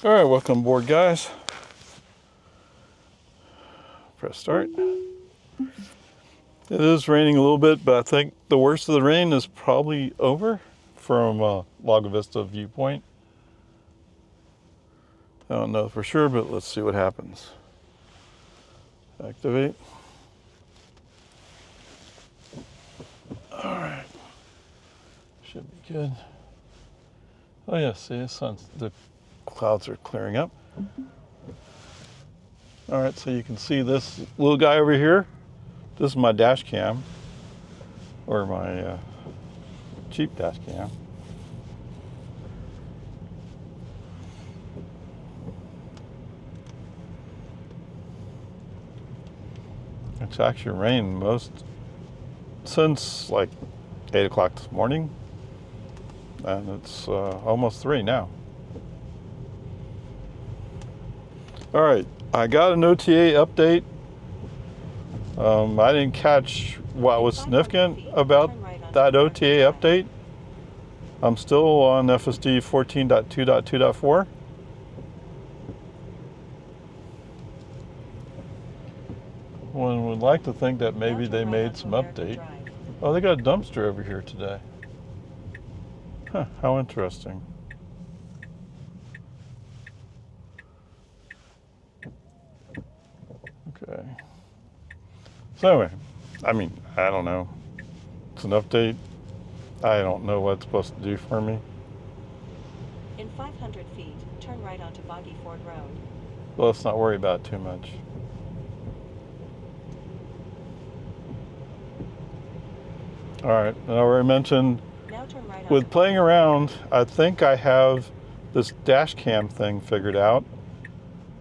All right, welcome aboard, guys. Press start. It is raining a little bit, but I think the worst of the rain is probably over from Lago Vista viewpoint. I don't know for sure, but let's see what happens. Activate. All right. Should be good. Oh yeah, see the clouds are clearing up. All right, so you can see this little guy over here. This is my dash cam, or my cheap dash cam. It's actually rained since like 8 o'clock this morning, and it's almost 3 now. All right, I got an OTA update. I didn't catch what was significant about that OTA update. I'm still on FSD 14.2.2.4. One would like to think that maybe they made some update. Oh, they got a dumpster over here today. Huh, how interesting. Okay. So anyway, I don't know. It's an update. I don't know what it's supposed to do for me. In 500 feet, turn right onto Boggy Ford Road. Well, let's not worry about it too much. All right, and I already mentioned, with playing around, I think I have this dash cam thing figured out.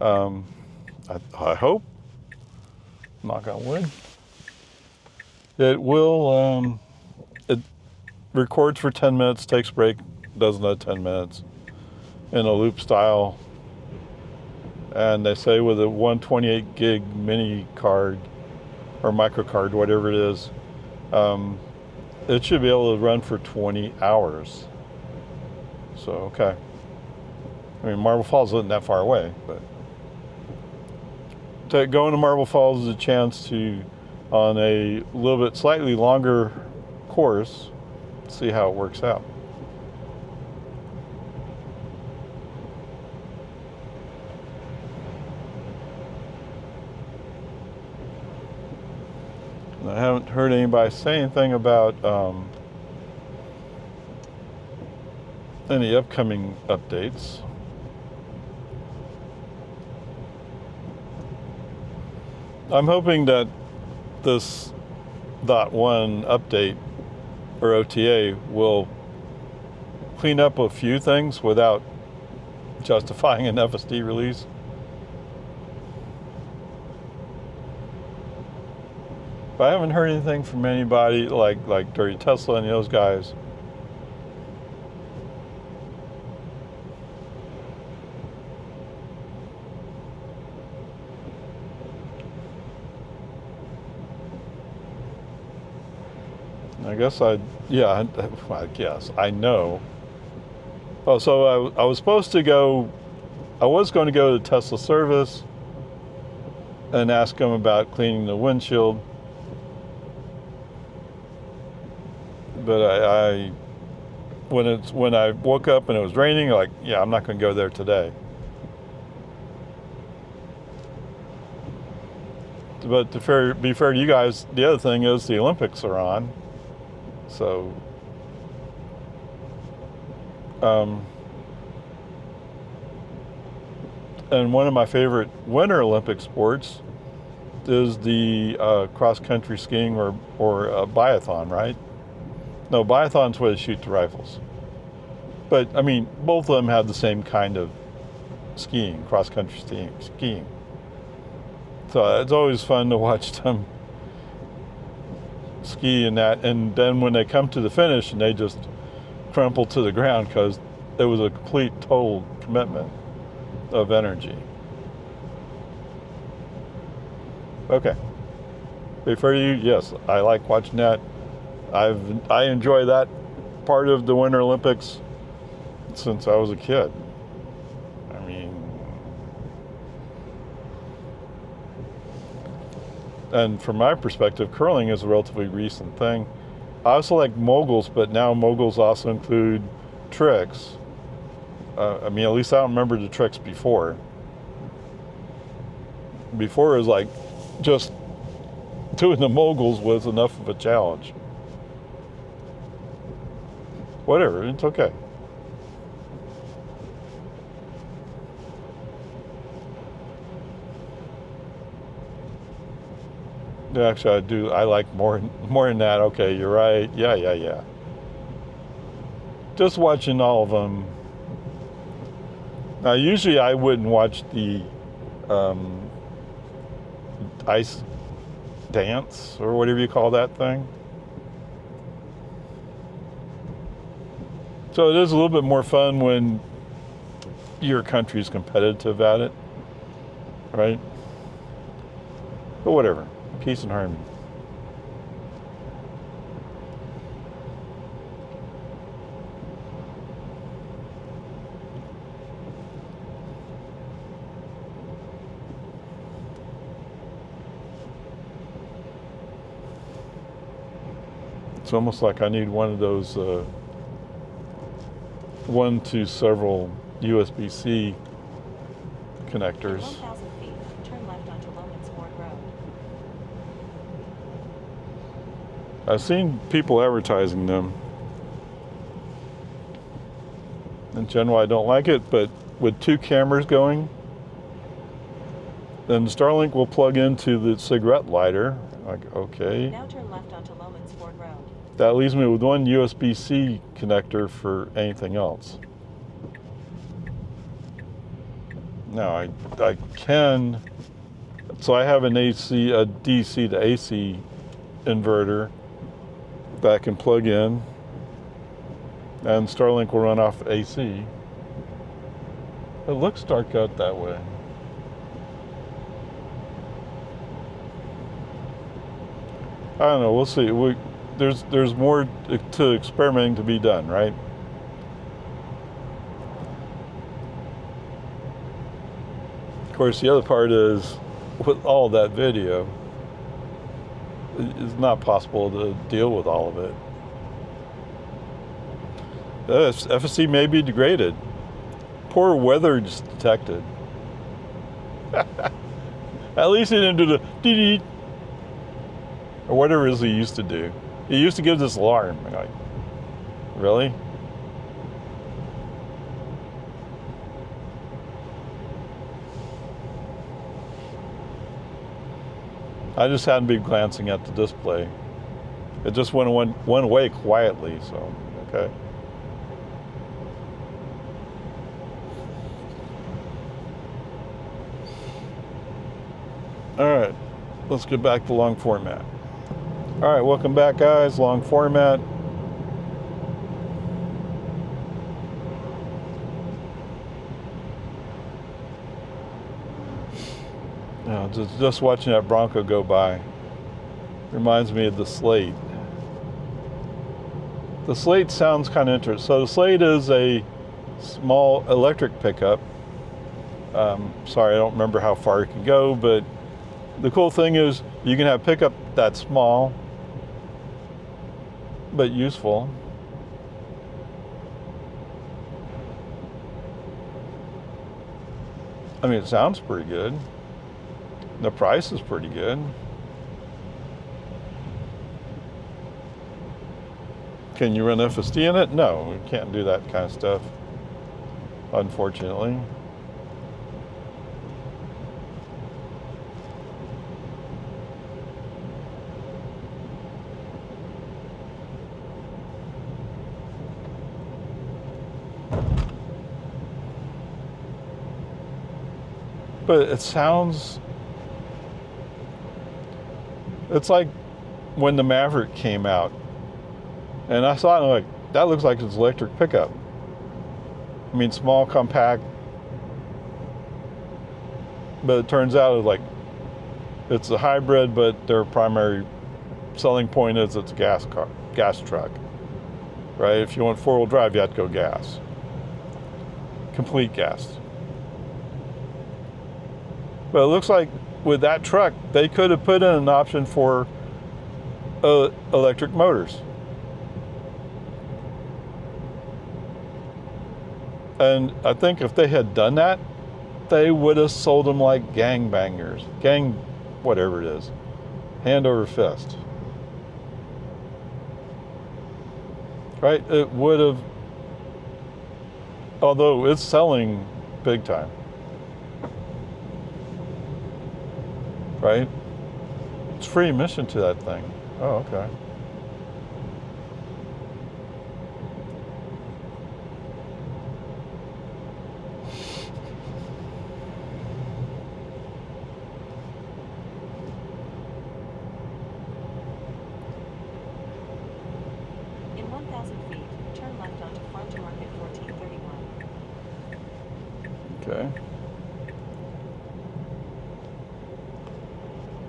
I hope, knock on wood, it will, it records for 10 minutes, takes a break, does another 10 minutes in a loop style. And they say with a 128 gig mini card or micro card, whatever it is, it should be able to run for 20 hours. So, okay. Marble Falls isn't that far away, but going to Marble Falls is a chance to, on a little bit slightly longer course, see how it works out. I haven't heard anybody say anything about any upcoming updates. I'm hoping that this .1 update or OTA will clean up a few things without justifying an FSD release. But I haven't heard anything from anybody like Dirty Tesla and those guys. I guess I know. Oh, so I was going to go to Tesla service and ask them about cleaning the windshield. But when I woke up and it was raining, I'm not going to go there today. But to be fair to you guys, the other thing is the Olympics are on. So, and one of my favorite Winter Olympic sports is the cross-country skiing or biathlon, right? No, biathlon's where they shoot the rifles. But, both of them have the same kind of skiing, cross-country skiing. So it's always fun to watch them ski in that. And then when they come to the finish and they just crumple to the ground because it was a complete, total commitment of energy. Okay. For you, yes, I like watching that. I enjoy that part of the Winter Olympics since I was a kid. And from my perspective, curling is a relatively recent thing. I also like moguls, but now moguls also include tricks. I mean, at least I don't remember the tricks before. Before it was like just doing the moguls was enough of a challenge. Whatever, it's okay. Yeah, actually, I like more than that. Okay, you're right. Yeah. Just watching all of them. Now, usually I wouldn't watch the ice dance or whatever you call that thing. So it is a little bit more fun when your country's competitive at it, right? But whatever, peace and harmony. It's almost like I need one of those one to several USB-C connectors. 1,000 feet, turn left onto Loman's Ford Road. I've seen people advertising them. In general, I don't like it, but with 2 cameras going, then Starlink will plug into the cigarette lighter. Like, okay. Now turn left onto Loman's Ford Road. That leaves me with one USB-C connector for anything else. Now I can, so I have an AC, a DC to AC inverter that I can plug in, and Starlink will run off AC. It looks dark out that way. I don't know, we'll see. There's more to experimenting to be done, right? Of course, the other part is, with all that video, it's not possible to deal with all of it. The FSD may be degraded. Poor weather just detected. At least he didn't do the dee-dee, or whatever it is he used to do. He used to give this alarm. I'm like, really? I just hadn't been glancing at the display. It just went away quietly, so, okay. All right, let's get back to long format. All right, welcome back, guys. Long format. Now, just watching that Bronco go by reminds me of the Slate. The Slate sounds kind of interesting. So the Slate is a small electric pickup. Sorry, I don't remember how far it can go, but the cool thing is you can have pickup that small, but useful. I mean, it sounds pretty good. The price is pretty good. Can you run FSD in it? No, you can't do that kind of stuff, unfortunately. But it sounds, it's like when the Maverick came out, and I saw it and I'm like, that looks like it's an electric pickup. I mean, small, compact, but it turns out it's a hybrid, but their primary selling point is it's a gas truck, right? If you want 4-wheel drive, you have to go gas, complete gas. But it looks like with that truck, they could have put in an option for electric motors. And I think if they had done that, they would have sold them like gangbangers. Whatever it is. Hand over fist. Right? It would have, although it's selling big time. Right? It's free admission to that thing. Oh, okay. In 1,000 feet, turn left onto Farm to Market 1431. Okay.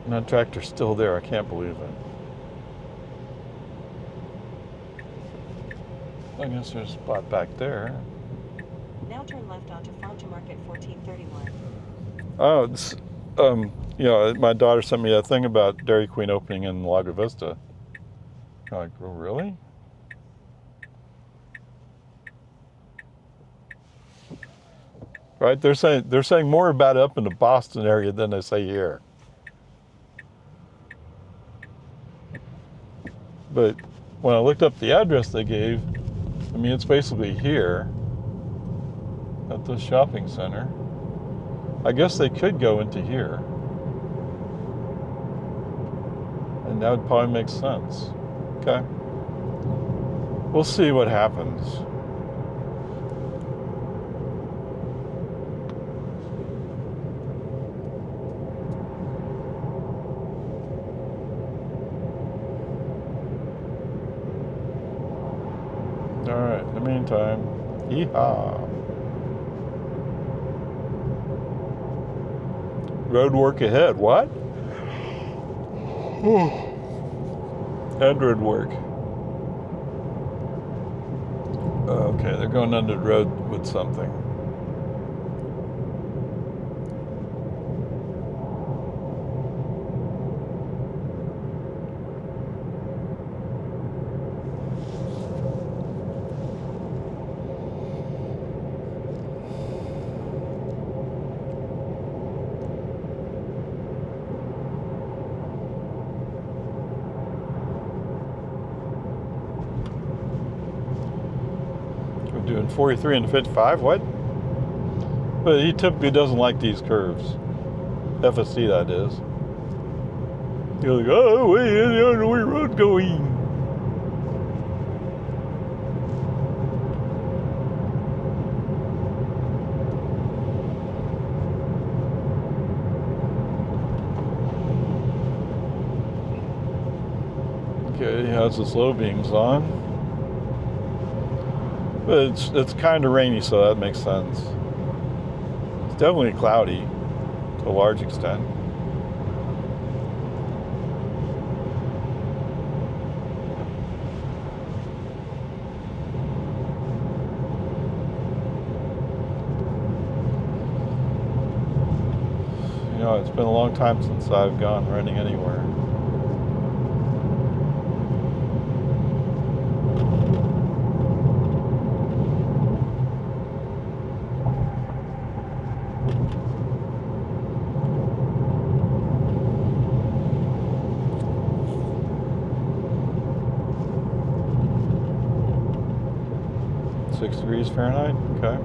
And that tractor's still there. I can't believe it. I guess there's a spot back there. Now turn left onto Farm to Market 1431. Oh, it's, you know, my daughter sent me that thing about Dairy Queen opening in Lago Vista. I'm like, oh, really? Right? They're saying more about it up in the Boston area than they say here. But when I looked up the address they gave, I mean, it's basically here at the shopping center. I guess they could go into here. And that would probably make sense. Okay. We'll see what happens. All right, in the meantime, yeehaw. Road work ahead, what? Android work. Okay, they're going under the road with something. Doing 43 and 55, what? But he typically doesn't like these curves. FSD, that is. You're like, oh, wait, I don't know where the road going. Okay, he has his low beams on. But it's kind of rainy, so that makes sense. It's definitely cloudy to a large extent. You know, it's been a long time since I've gone running anywhere. Degrees Fahrenheit, okay.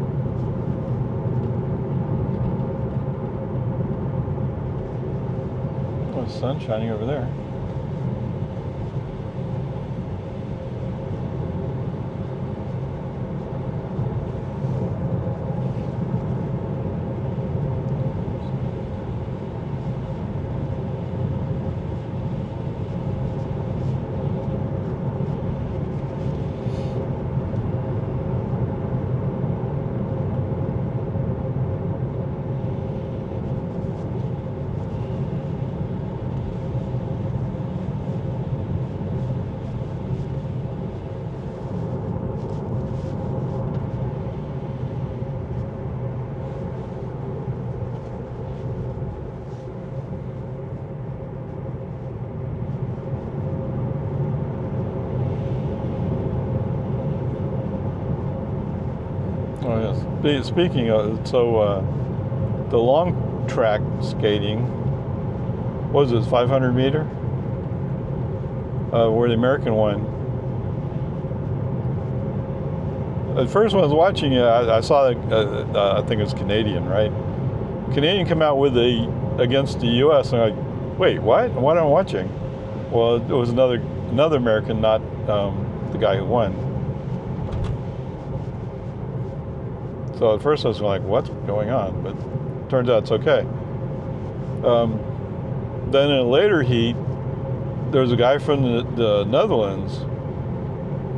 Oh, the sun's shining over there. Speaking of, the long track skating, what was it, 500 meter? Where the American won. At first, when I was watching it, I saw that I think it was Canadian, right? Canadian come out with against the U.S. and I'm like, wait, what? What am I watching? Well, it was another American, not the guy who won. So at first I was like, what's going on? But it turns out it's okay. Then in a later heat, there's a guy from the Netherlands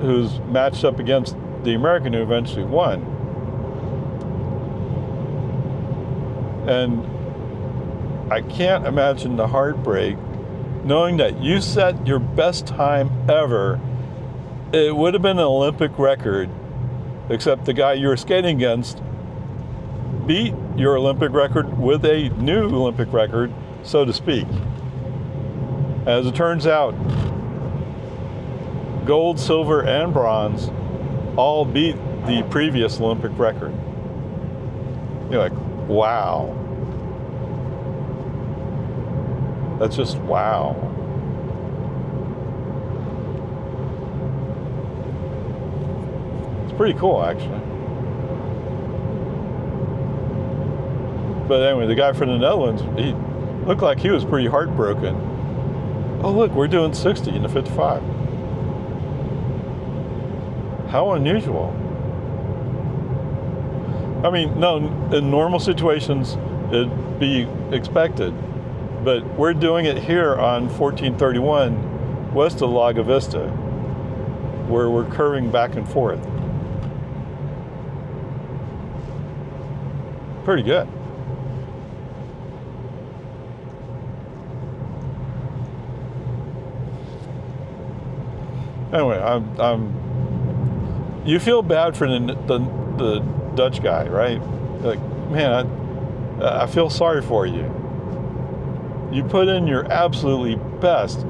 who's matched up against the American who eventually won. And I can't imagine the heartbreak knowing that you set your best time ever. It would have been an Olympic record, except the guy you were skating against beat your Olympic record with a new Olympic record, so to speak. As it turns out, gold, silver, and bronze all beat the previous Olympic record. You're like, wow. That's just wow. It's pretty cool, actually. But anyway, the guy from the Netherlands, he looked like he was pretty heartbroken. Oh, look, we're doing 60 in the 55. How unusual. I mean, no, in normal situations, it'd be expected. But we're doing it here on 1431 west of Lago Vista, where we're curving back and forth. Pretty good. Anyway, you feel bad for the Dutch guy, right? Like, man, I feel sorry for you. You put in your absolutely best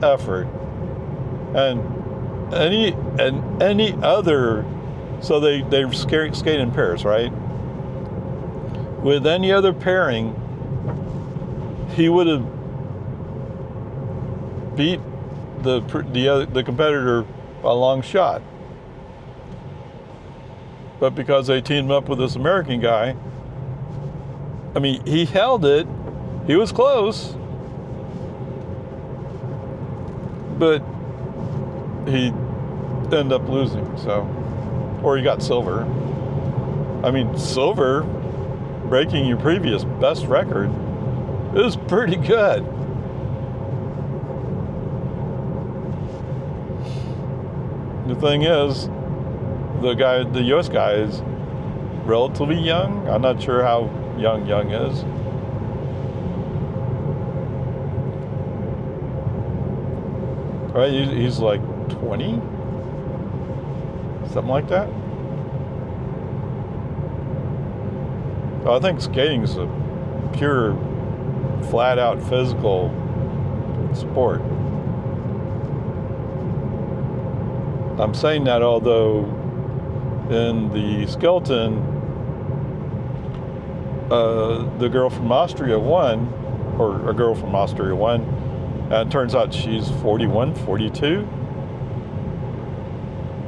effort, and any other, so they skate in pairs, right? With any other pairing, he would have beat the competitor by a long shot. But because they teamed up with this American guy, I mean, he held it. He was close, but he ended up losing. So, or he got silver. I mean, silver, breaking your previous best record, is pretty good. The thing is, the U.S. guy is relatively young. I'm not sure how young is. Right, he's like 20, something like that. I think skating is a pure, flat-out physical sport. I'm saying that although in the skeleton, the girl from Austria won, or a girl from Austria won, and it turns out she's 41, 42.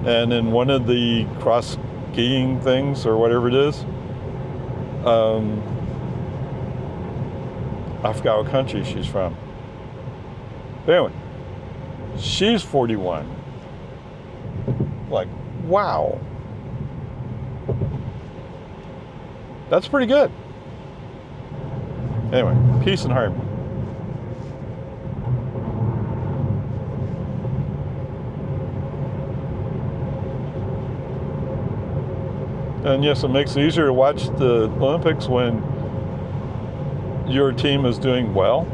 And in one of the cross skiing things, or whatever it is, I forgot what country she's from. But anyway, she's 41. Like, wow. That's pretty good. Anyway, peace and harmony. And yes, it makes it easier to watch the Olympics when your team is doing well.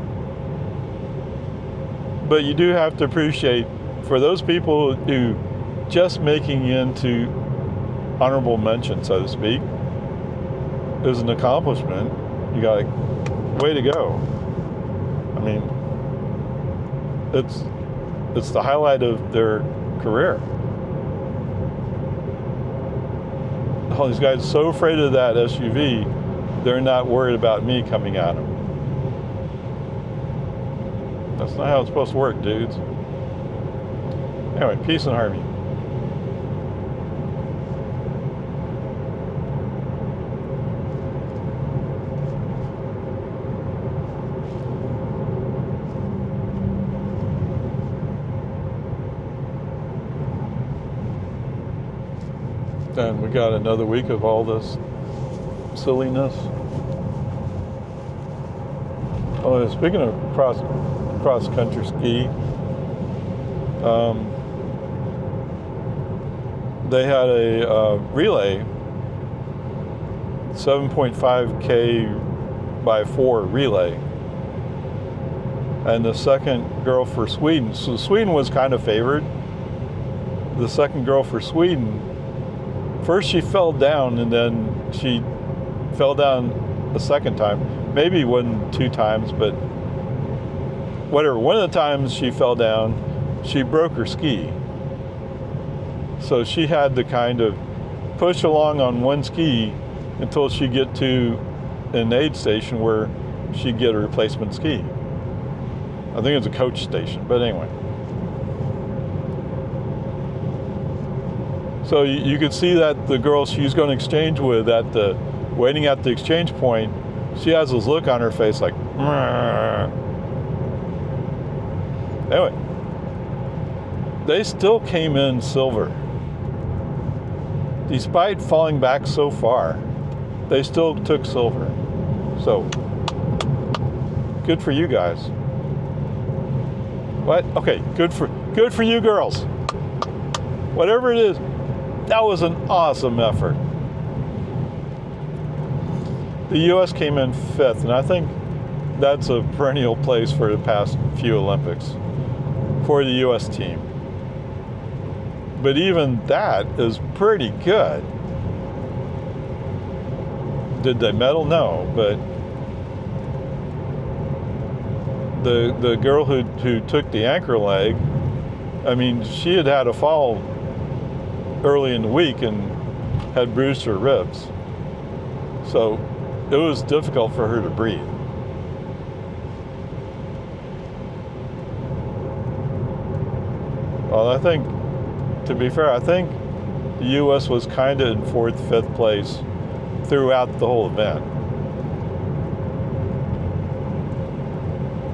But you do have to appreciate, for those people who just making into honorable mention, so to speak, is an accomplishment. You got way to go. I mean, it's the highlight of their career. all these guys are so afraid of that SUV, they're not worried about me coming at them. That's not how it's supposed to work, dudes. Anyway, peace and harmony. And we got another week of all this silliness. Oh, speaking of cross country ski, they had a relay, 7.5K by 4 relay, and the second girl for Sweden. So Sweden was kind of favored. The second girl for Sweden, first she fell down, and then she fell down a second time. Maybe it wasn't 2 times, but whatever. One of the times she fell down, she broke her ski. So she had to kind of push along on one ski until she get to an aid station where she'd get a replacement ski. I think it's a coach station, but anyway. So you could see that the girl she's going to exchange with waiting at the exchange point, she has this look on her face like, "Mrr." Anyway, they still came in silver. Despite falling back so far, they still took silver. So, good for you guys. What? Okay, good for you girls. Whatever it is, that was an awesome effort. The U.S. came in 5th, and I think that's a perennial place for the past few Olympics for the U.S. team. But even that is pretty good. Did they medal? No, but the girl who took the anchor leg, I mean, she had a fall early in the week and had bruised her ribs. So it was difficult for her to breathe. Well, I think, to be fair, I think the U.S. was kind of in 4th, 5th place throughout the whole event.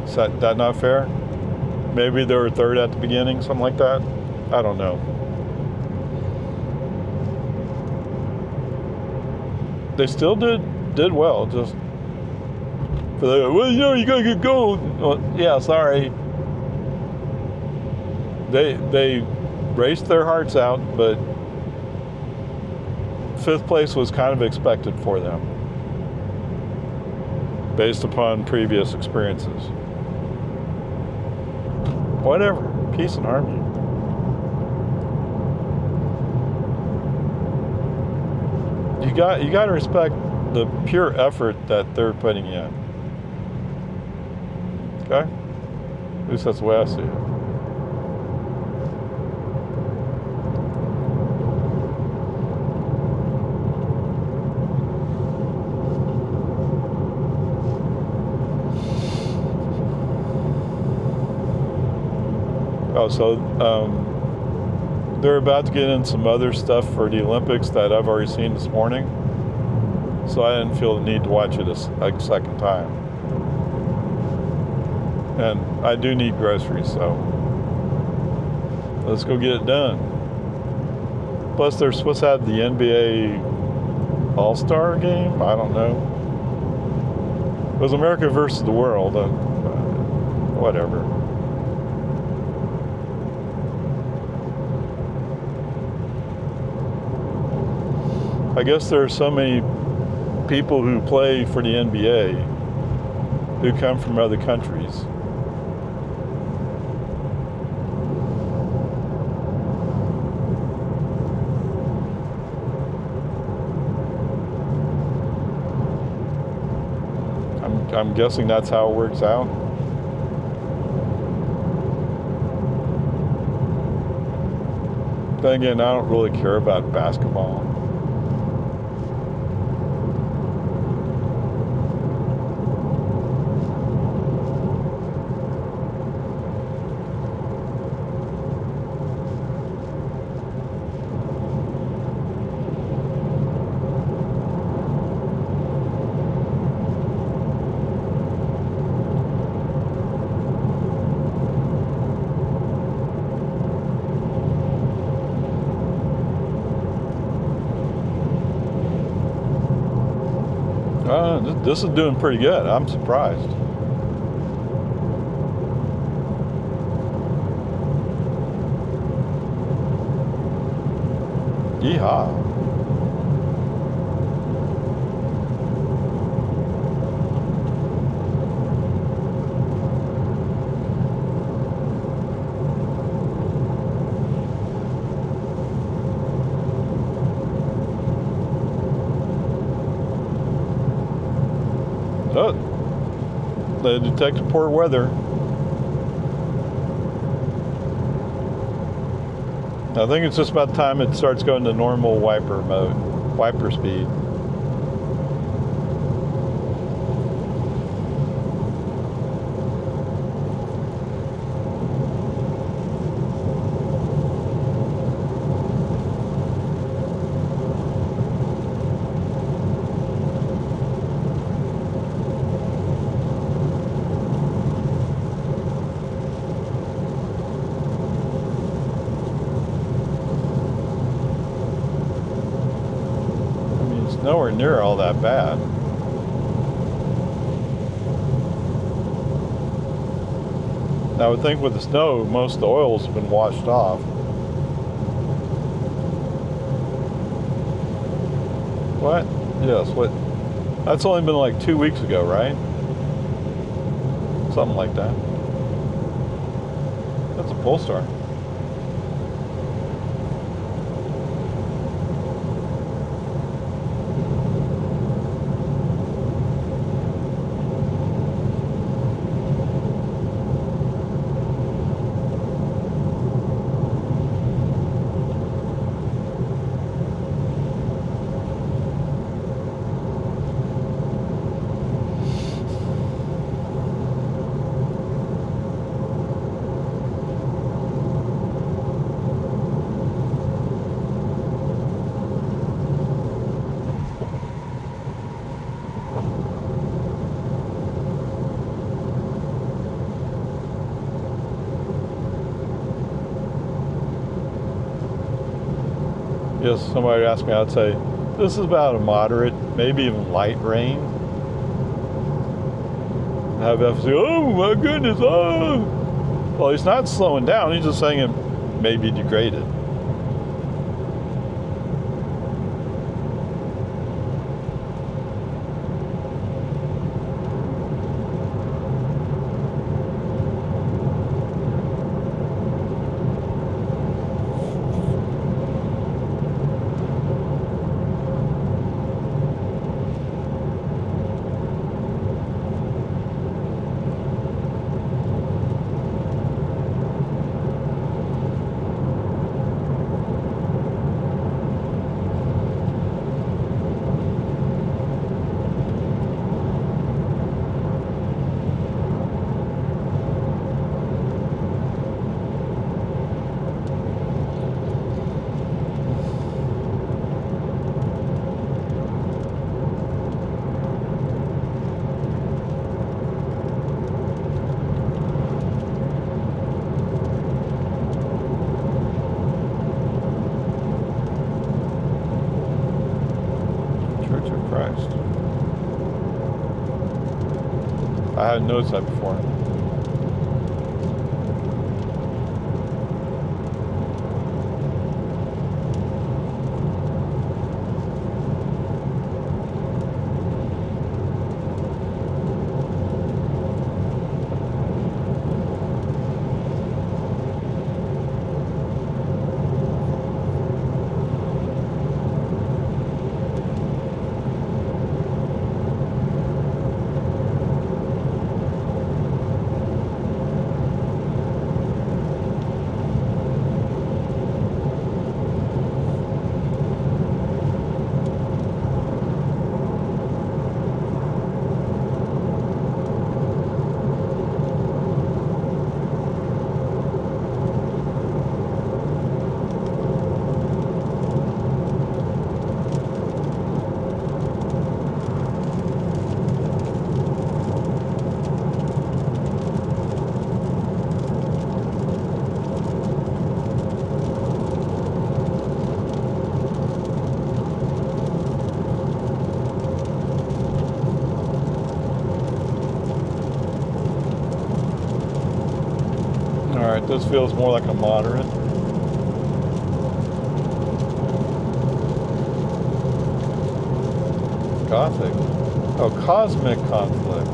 Is that not fair? Maybe they were 3rd at the beginning, something like that. I don't know. They still did well. Just for the, well, you know, you gotta get gold. Well, yeah, sorry. They raced their hearts out, but 5th place was kind of expected for them based upon previous experiences. Whatever, peace and harmony. You got to respect the pure effort that they're putting in. Okay? At least that's the way I see it. Oh, so they're about to get in some other stuff for the Olympics that I've already seen this morning. So I didn't feel the need to watch it a second time. And I do need groceries, so let's go get it done. Plus, they're supposed to have the NBA All-Star game? I don't know. It was America versus the world. Whatever. I guess there are so many people who play for the NBA who come from other countries. I'm guessing that's how it works out. Then again, I don't really care about basketball. This is doing pretty good. I'm surprised. Yeehaw. Oh, they detected poor weather. I think it's just about time it starts going to normal wiper mode, wiper speed. Nowhere near all that bad. I would think with the snow, most of the oil's been washed off. What? Yes, what? That's only been like 2 weeks ago, right? Something like that. That's a Polestar. Yes, somebody asked me, I'd say, this is about a moderate, maybe even light rain. Have FSD, oh my goodness, oh! Well, he's not slowing down, he's just saying it may be degraded. I hadn't noticed that before. This feels more like a moderate. Gothic. Oh, cosmic conflict.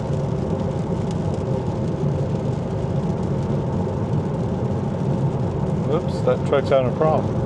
Oops, that truck's having a problem.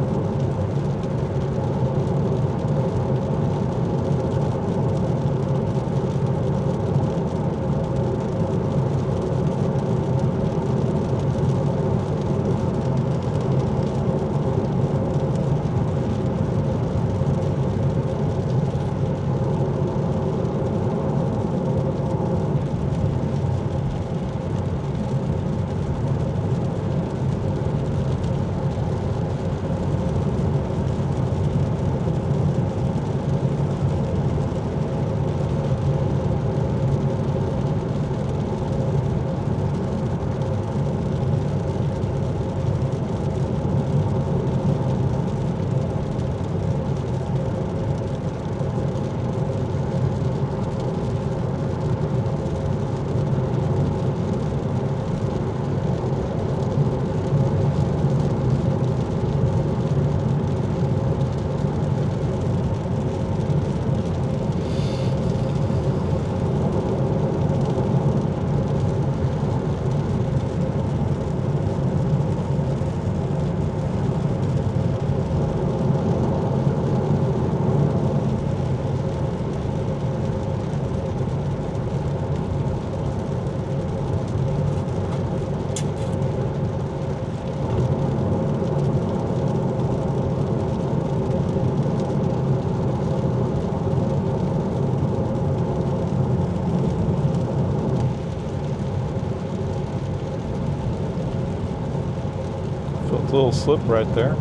Felt a little slip right there.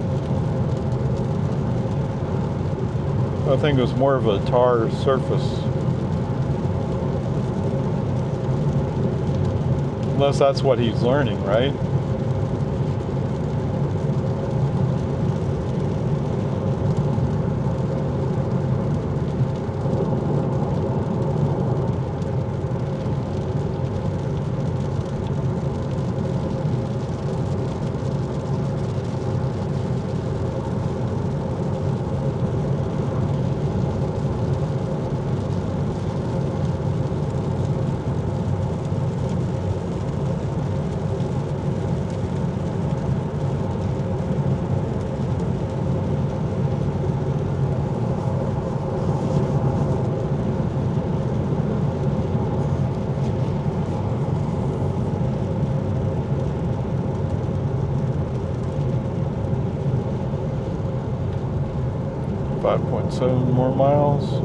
I think it was more of a tar surface. Unless that's what he's learning, right? .7 more miles.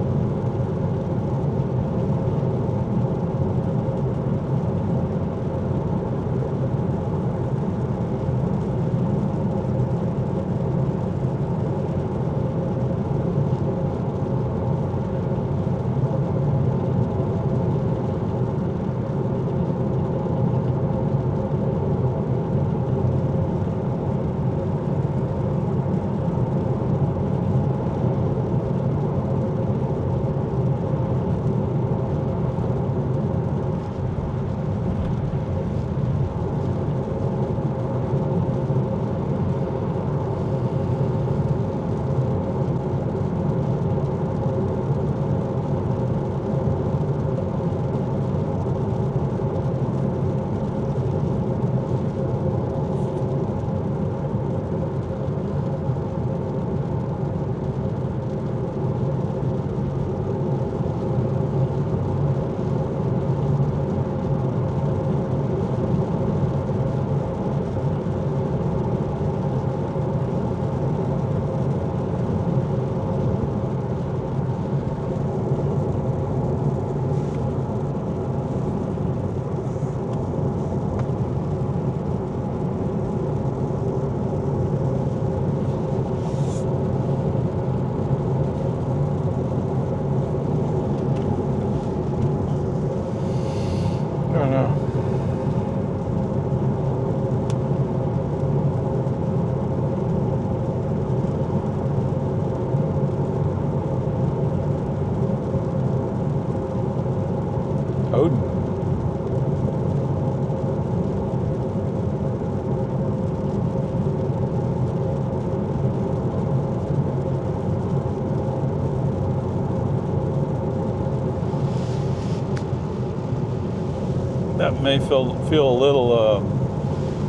That may feel a little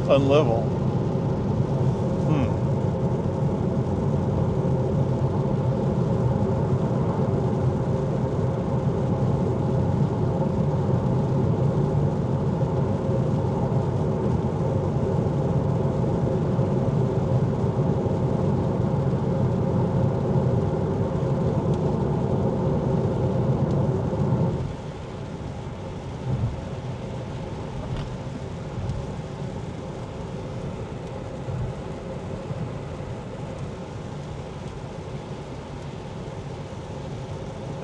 unlevel.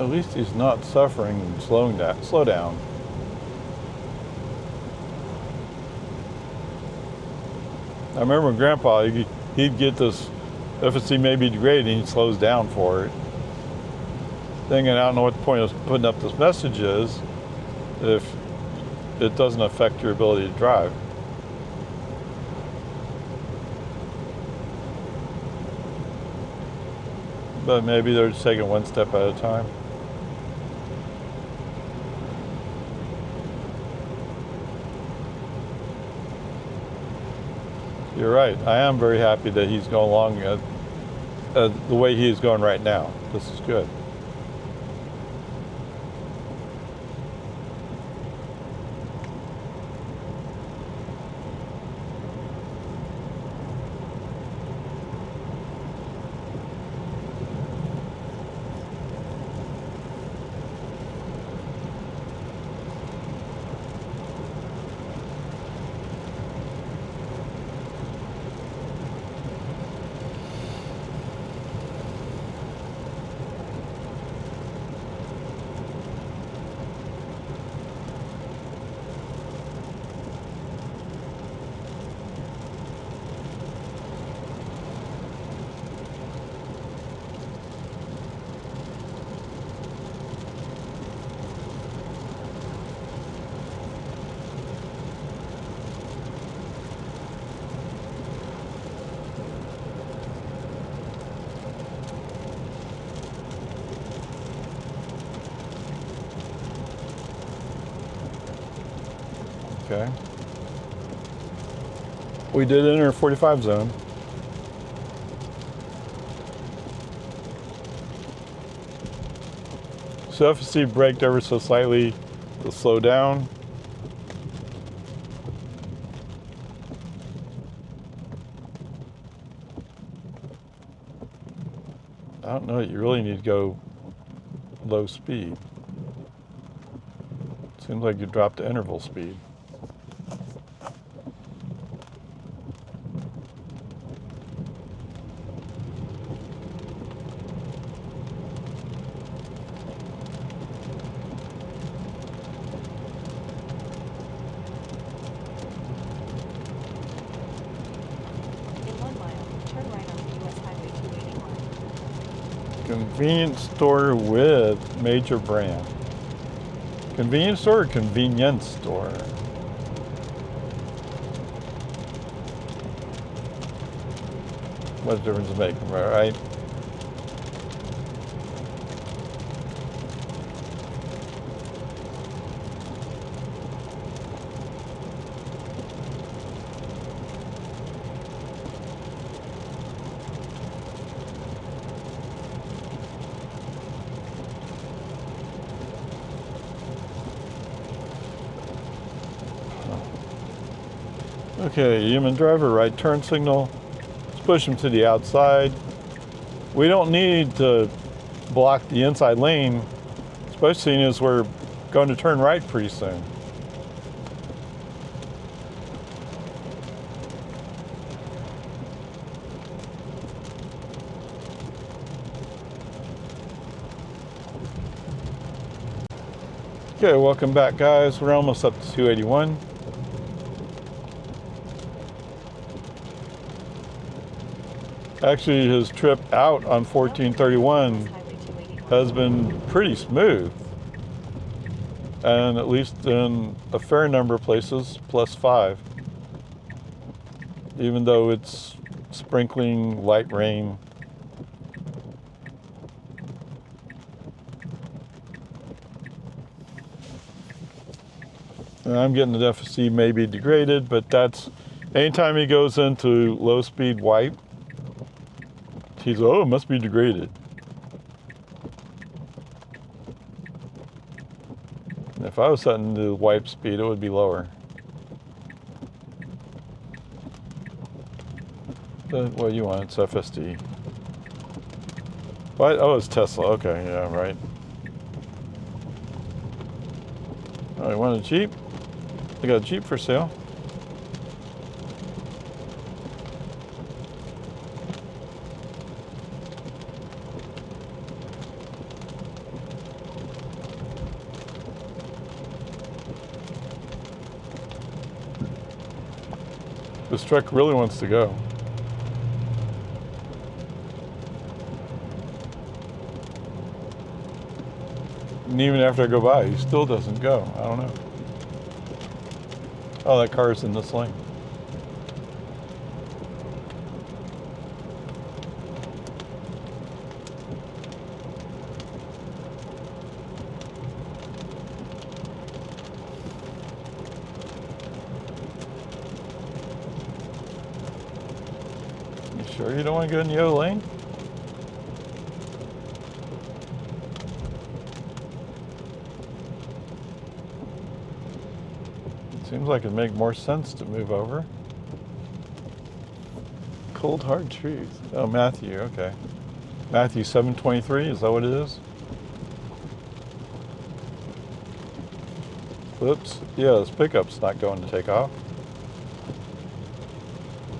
At least he's not suffering and slowing down. Slow down. I remember when Grandpa, he'd get this FSD may be degraded and he slows down for it. Thinking, I don't know what the point of putting up this message is if it doesn't affect your ability to drive. But maybe they're just taking one step at a time. You're right. I am very happy that he's going along the way he is going right now. This is good. Okay. We did enter 45 zone. So FSD braked ever so slightly to slow down. I don't know, you really need to go low speed. Seems like you dropped the interval speed. Convenience store with major brand. Convenience store or convenience store? What difference does it make, right? Okay, human driver, right turn signal. Let's push him to the outside. We don't need to block the inside lane, especially as we're going to turn right pretty soon. Okay, welcome back, guys. We're almost up to 281. Actually, his trip out on 1431 has been pretty smooth. And at least in a fair number of places, +5. Even though it's sprinkling light rain. And I'm getting the FSD may be degraded, but that's anytime he goes into low speed wipe, he's, oh, it must be degraded. And if I was setting the wipe speed, it would be lower. But what you want, it's FSD. What? Oh, it's Tesla. Okay, yeah, right. Oh, you want a Jeep? I got a Jeep for sale. This truck really wants to go. And even after I go by, he still doesn't go. I don't know. Oh, that car's in this lane. You sure you don't want to go in the other lane? Seems like it'd make more sense to move over. Cold hard truth. Oh, Matthew, okay. Matthew 7:23, is that what it is? Whoops. Yeah, this pickup's not going to take off.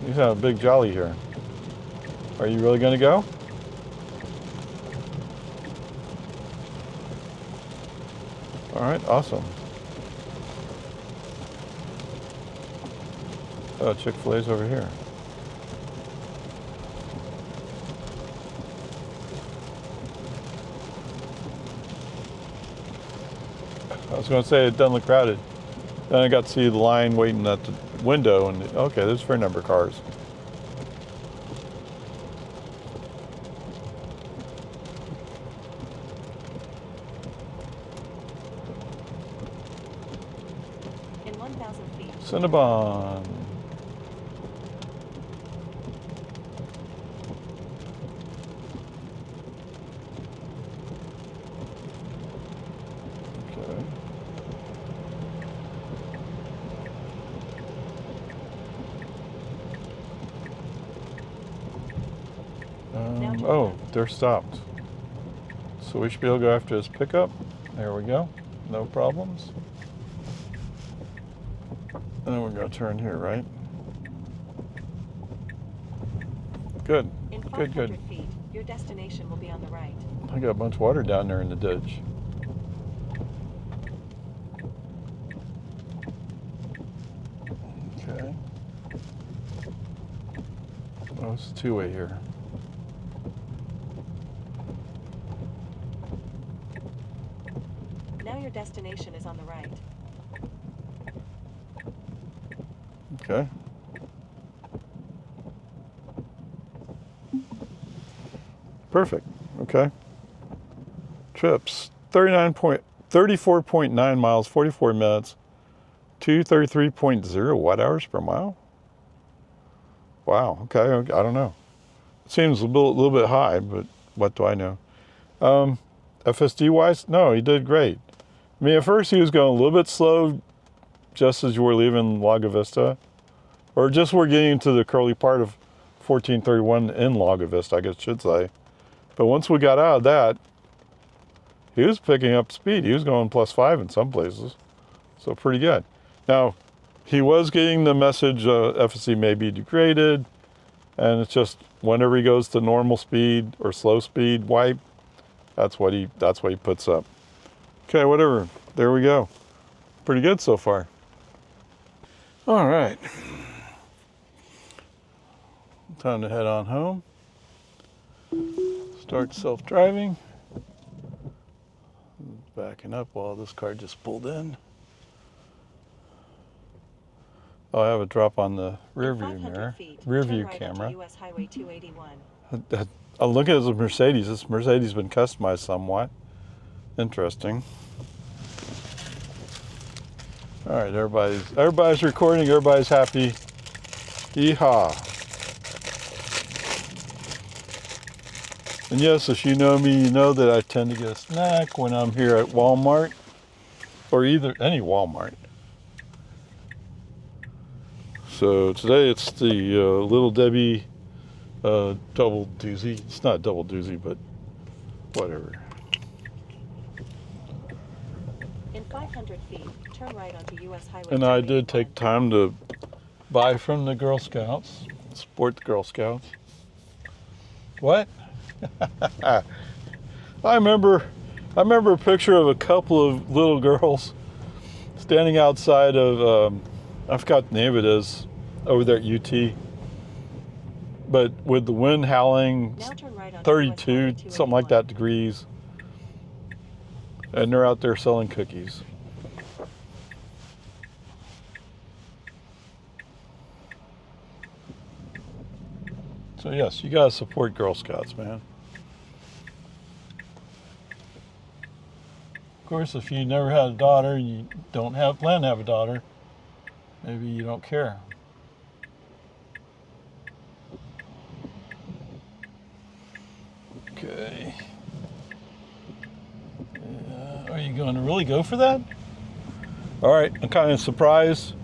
He's having a big jolly here. Are you really going to go? All right, awesome. Oh, Chick-fil-A's over here. I was going to say it doesn't look crowded. Then I got to see the line waiting at the window, and okay, there's a fair number of cars. In 1,000 feet. Cinnabon. Okay. Oh, they're stopped. So we should be able to go after his pickup. There we go. No problems. And then we're going to turn here, right? Good. In Good, 500 good. feet, your destination will be on the right. I got a bunch of water down there in the ditch. Okay. Oh, it's a two-way here. Now your destination is on the right. Okay. Perfect. Okay. Trips 34.9 miles, 44 minutes, 233.0 watt hours per mile. Wow. Okay. I don't know. It seems a little bit high, but what do I know? FSD wise, no, he did great. I mean, at first he was going a little bit slow, just as you were leaving Lago Vista, or just we're getting into the curly part of 1431 in Lago Vista, I guess I should say. But once we got out of that, he was picking up speed. He was going +5 in some places, so pretty good. Now, he was getting the message FSD may be degraded, and it's just whenever he goes to normal speed or slow speed wipe, that's what he puts up. Okay, whatever. There we go. Pretty good so far. All right. Time to head on home. Start self-driving. Backing up while this car just pulled in. Oh, I have a drop on the rear view mirror, rear view camera. US Highway 281. I'll look at this Mercedes. This Mercedes has been customized somewhat. Interesting. All right, everybody's recording. Everybody's happy. Yeehaw! And yes, if you know me, you know that I tend to get a snack when I'm here at Walmart, or any Walmart. So today it's the Little Debbie double doozy. It's not double doozy, but whatever. In 500 feet, turn right onto U.S. Highway. And I did take time to buy from the Girl Scouts, support the Girl Scouts. What? I remember a picture of a couple of little girls standing outside of, I forgot what the name of it is, over there at UT. But with the wind howling, Now turn right onto 32, something like that degrees. And they're out there selling cookies. So yes, you gotta support Girl Scouts, man. Of course, if you never had a daughter and you don't plan to have a daughter, maybe you don't care. Okay. Are you going to really go for that? All right, I'm kind of surprised.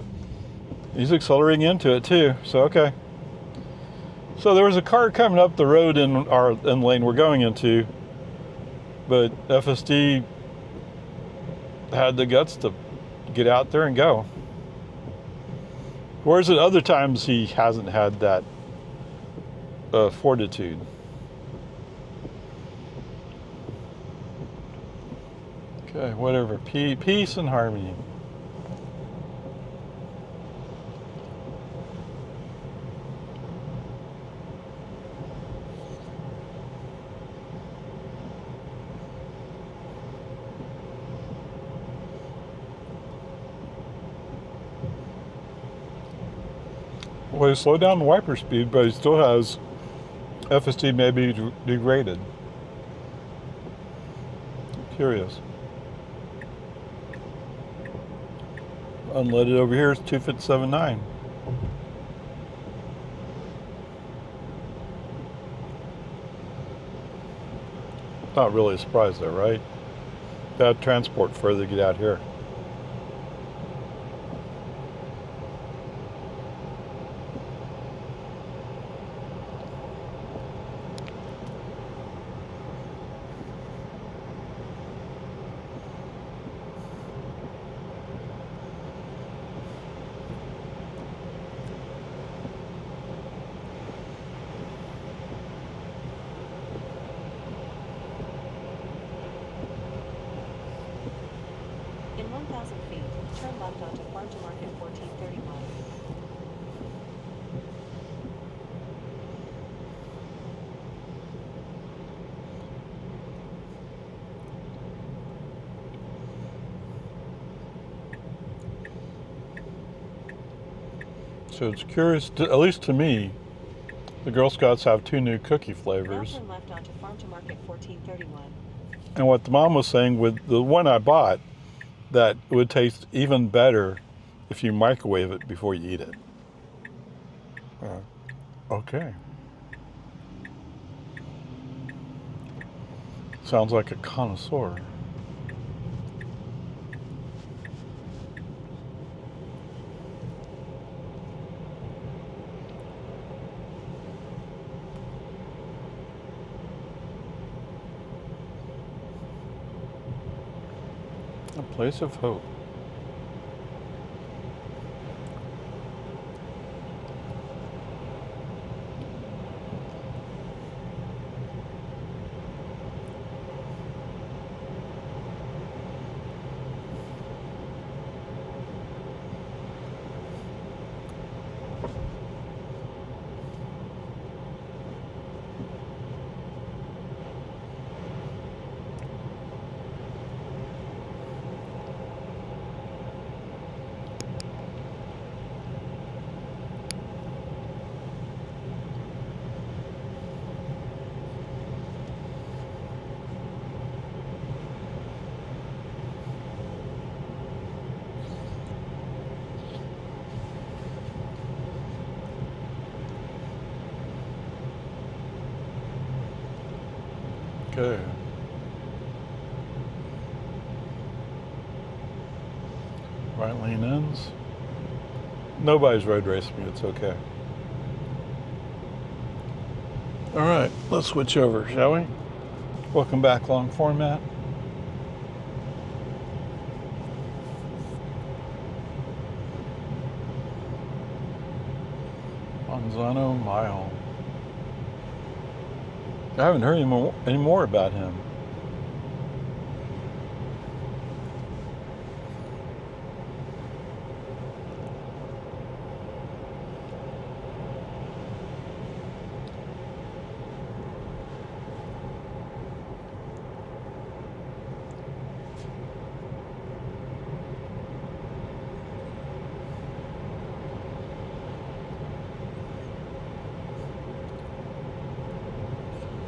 He's accelerating into it too, so okay. So there was a car coming up the road in the lane we're going into, but FSD had the guts to get out there and go. Whereas at other times he hasn't had that fortitude. Okay, whatever. Peace and harmony. Well, he slowed down the wiper speed, but he still has FSD maybe degraded. Curious. Unleaded over here is 257.9. Not really a surprise though, right? That transport further to get out here. In 1,000 feet, turn left onto Farm to Market 1431. So it's curious, at least to me, the Girl Scouts have 2 new cookie flavors. Now turn left onto Farm to Market 1431. And what the mom was saying with the one I bought, that it would taste even better if you microwave it before you eat it. Okay. Sounds like a connoisseur. A place of hope. Okay. Right lane ends. Nobody's road racing me, it's okay. All right, let's switch over, shall we? Welcome back, long format. Manzano Mile. I haven't heard any more about him.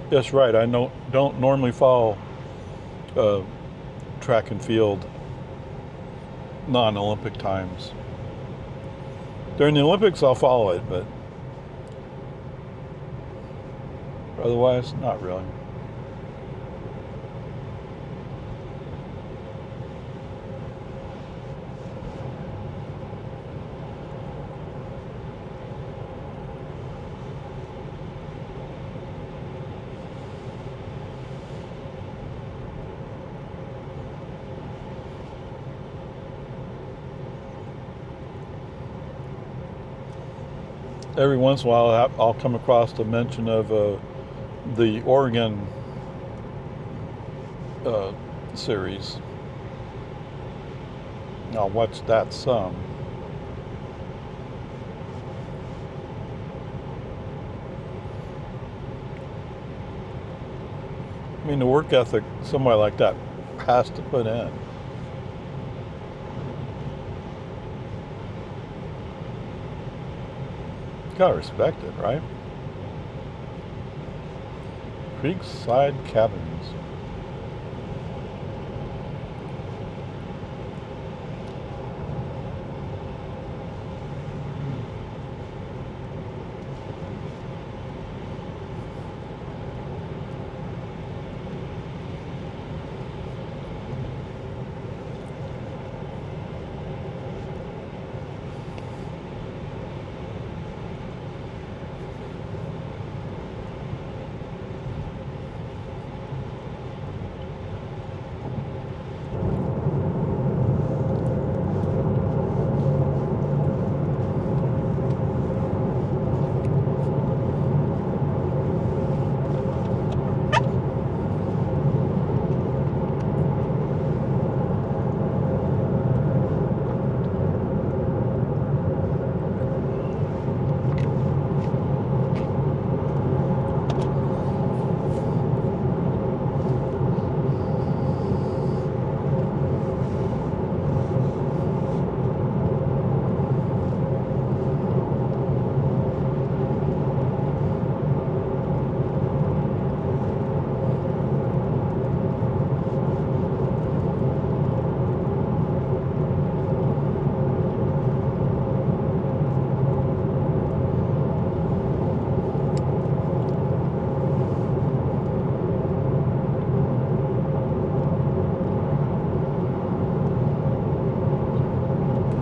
That's right. I don't normally follow track and field non-Olympic times. During the Olympics, I'll follow it, but otherwise, not really. Every once in a while, I'll come across the mention of the Oregon series. I'll watch that some. I mean, the work ethic somebody like that has to put in. Gotta respect it, right? Creekside Cabins.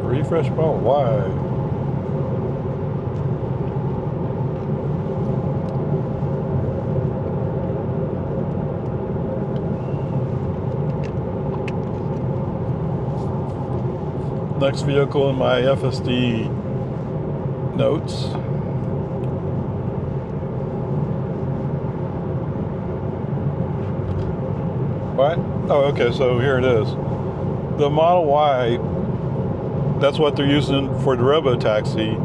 Refresh ball. Why? Next vehicle in my FSD notes. What? Oh, okay, so here it is. The Model Y, that's what they're using for the robo-taxi.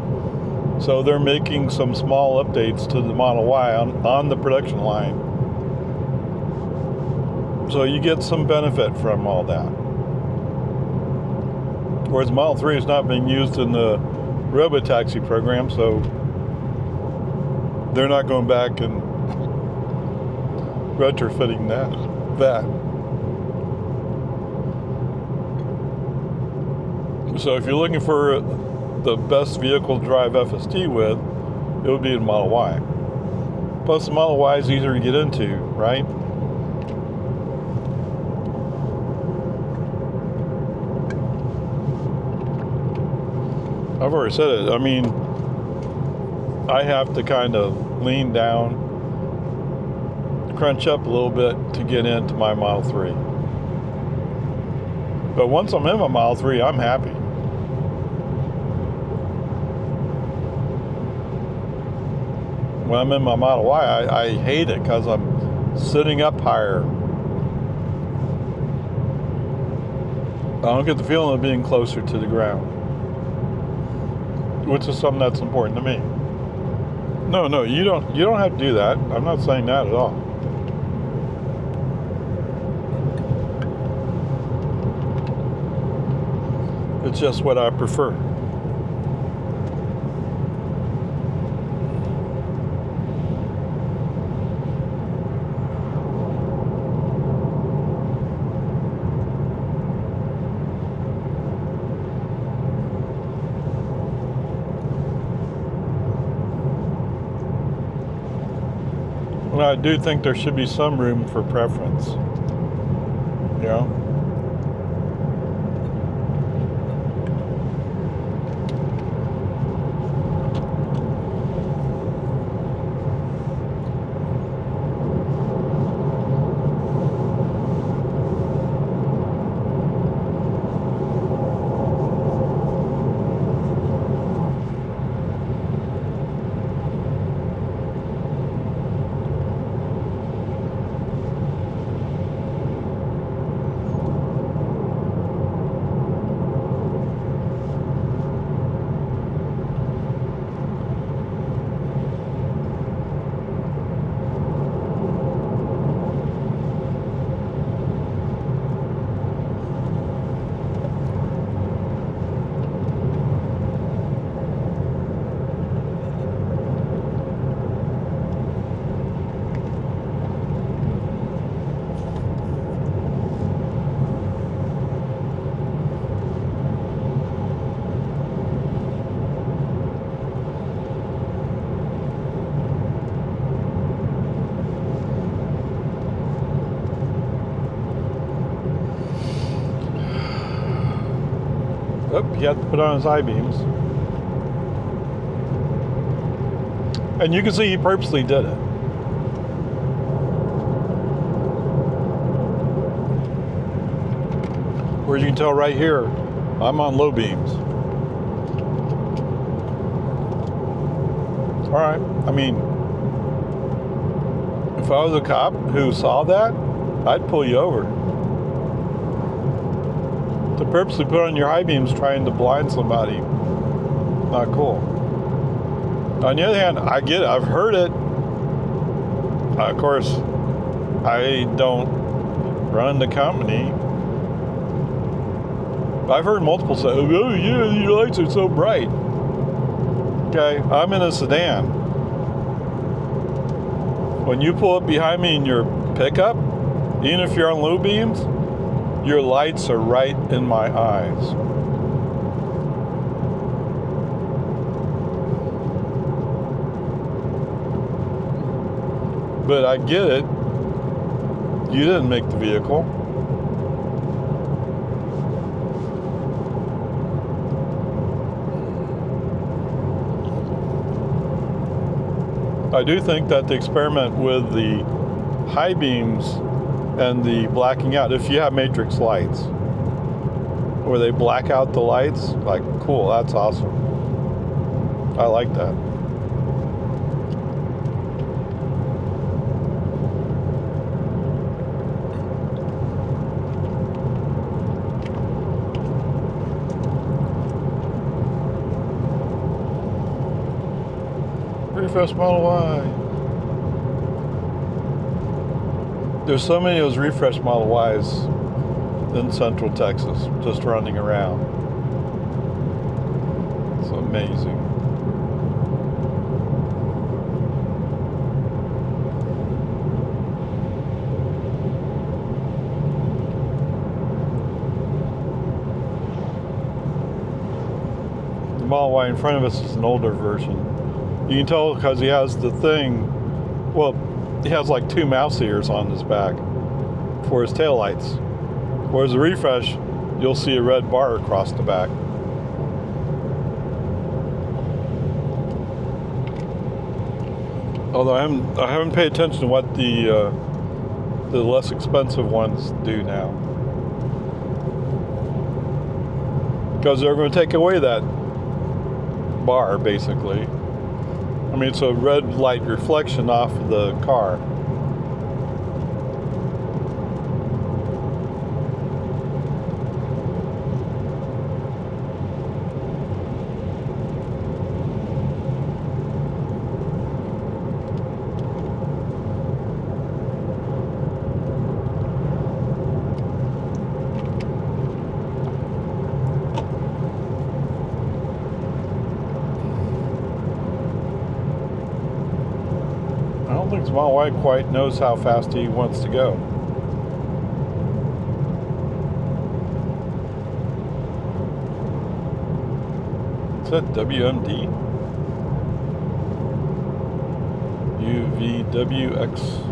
So they're making some small updates to the Model Y on the production line. So you get some benefit from all that. Whereas Model 3 is not being used in the robo-taxi program, so they're not going back and retrofitting that. So if you're looking for the best vehicle to drive FSD with, it would be the Model Y. Plus the Model Y is easier to get into, right? I've already said it. I mean, I have to kind of lean down, crunch up a little bit to get into my Model 3. But once I'm in my Model 3, I'm happy. When I'm in my Model Y, I hate it because I'm sitting up higher. I don't get the feeling of being closer to the ground, which is something that's important to me. No, you don't have to do that. I'm not saying that at all. It's just what I prefer. Well, I do think there should be some room for preference. You know? Oh, he had to put on his I-beams. And you can see he purposely did it. Whereas you can tell right here, I'm on low beams. All right, I mean, if I was a cop who saw that, I'd pull you over. To purposely put on your high beams trying to blind somebody, not cool. On the other hand, I get it. I've heard it. Of course, I don't run the company. I've heard multiple say, "Oh yeah, your lights are so bright." Okay, I'm in a sedan. When you pull up behind me in your pickup, even if you're on low beams, your lights are right in my eyes. But I get it. You didn't make the vehicle. I do think that the experiment with the high beams and the blacking out, if you have matrix lights, where they black out the lights, like, cool, that's awesome. I like that. Refresh Model Y. There's so many of those refresh Model Ys in Central Texas just running around. It's amazing. The Model Y in front of us is an older version. You can tell because he has the thing, well, he has like 2 mouse ears on his back for his taillights. Whereas the refresh, you'll see a red bar across the back. Although I haven't paid attention to what the less expensive ones do now, because they're going to take away that bar basically. I mean, it's a red light reflection off of the car. I don't think my wife quite knows how fast he wants to go. Is that WMD? UVWX.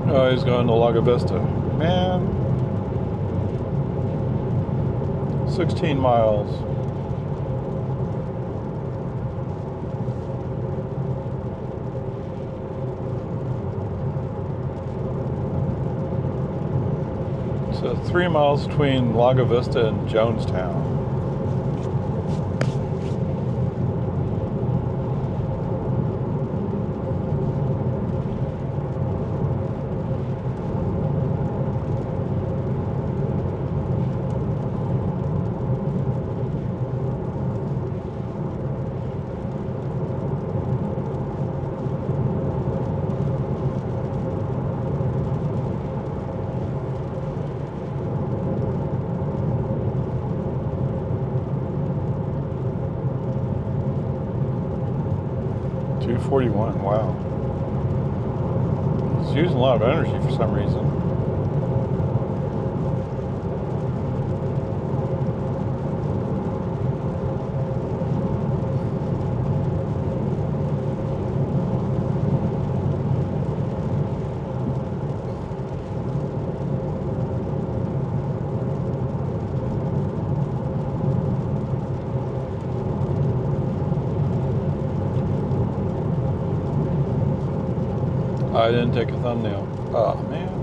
Oh, he's going to Lago Vista. Man. 16 miles. So 3 miles between Lago Vista and Jonestown. .241, wow. It's using a lot of energy for some reason. I didn't take a thumbnail. Oh, man.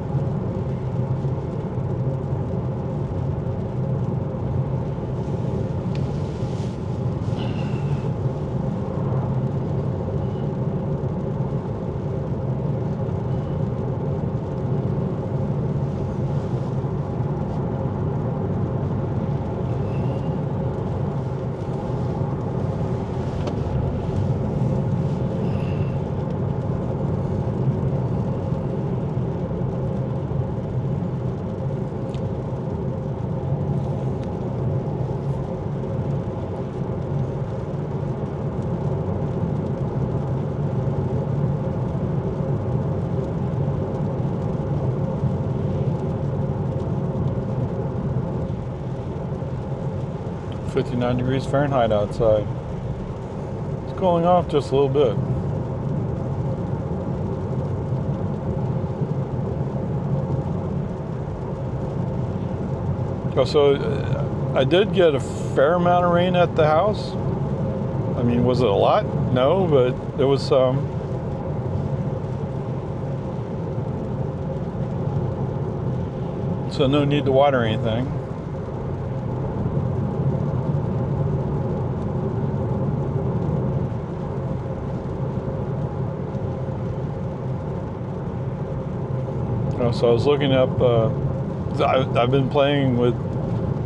.59 degrees Fahrenheit outside. It's cooling off just a little bit. Oh, so I did get a fair amount of rain at the house. I mean, was it a lot? No, but there was some. So no need to water anything. So I was looking up, I've been playing with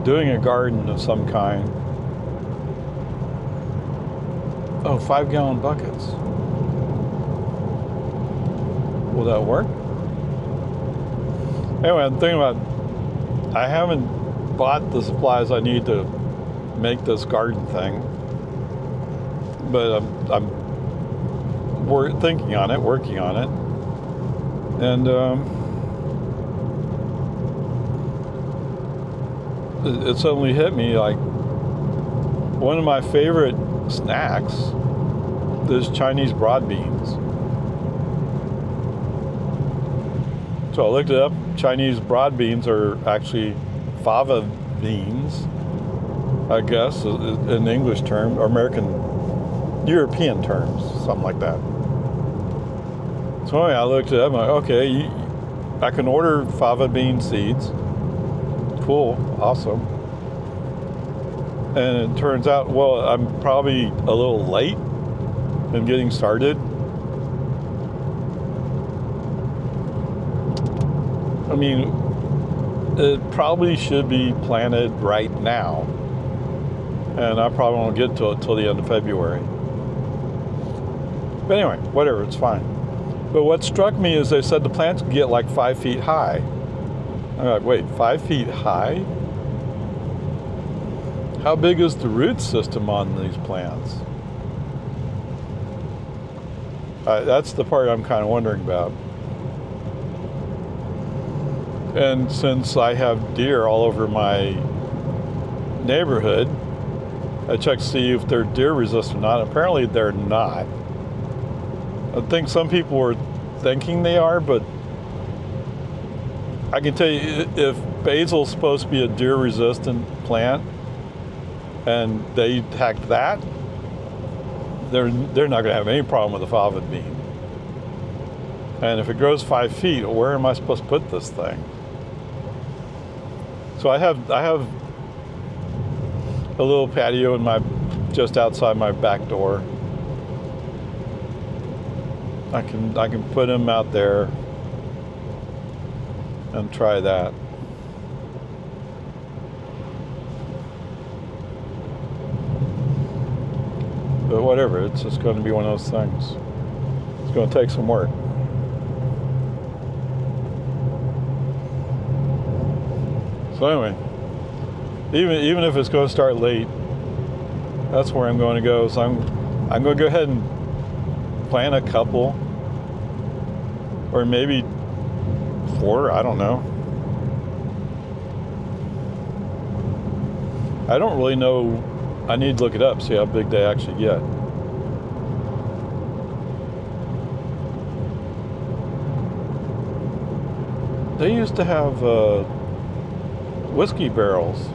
doing a garden of some kind. Oh, 5-gallon buckets. Will that work? Anyway, I'm thinking about, I haven't bought the supplies I need to make this garden thing, but I'm thinking on it, working on it, and it suddenly hit me like one of my favorite snacks is Chinese broad beans. So I looked it up. Chinese broad beans are actually fava beans, I guess, in English term, or European terms, something like that. So anyway, I looked it up. I'm like, okay, I can order fava bean seeds. Cool, awesome. And it turns out, well, I'm probably a little late in getting started. I mean, it probably should be planted right now. And I probably won't get to it till the end of February. But anyway, whatever, it's fine. But what struck me is they said the plants can get like 5 feet high. I'm like, wait, 5 feet high? How big is the root system on these plants? That's the part I'm kind of wondering about. And since I have deer all over my neighborhood, I checked to see if they're deer resistant or not. Apparently they're not. I think some people were thinking they are, but I can tell you, if basil's supposed to be a deer resistant plant and they hack that, they're not going to have any problem with the fava bean. And if it grows 5 feet, where am I supposed to put this thing? So I have a little patio in just outside my back door. I can put them out there and try that. But whatever, it's just going to be one of those things. It's going to take some work. So anyway, even if it's going to start late, that's where I'm going to go. So I'm going to go ahead and plant a couple, or maybe 4, I don't know. I don't really know. I need to look it up, see how big they actually get. They used to have whiskey barrels.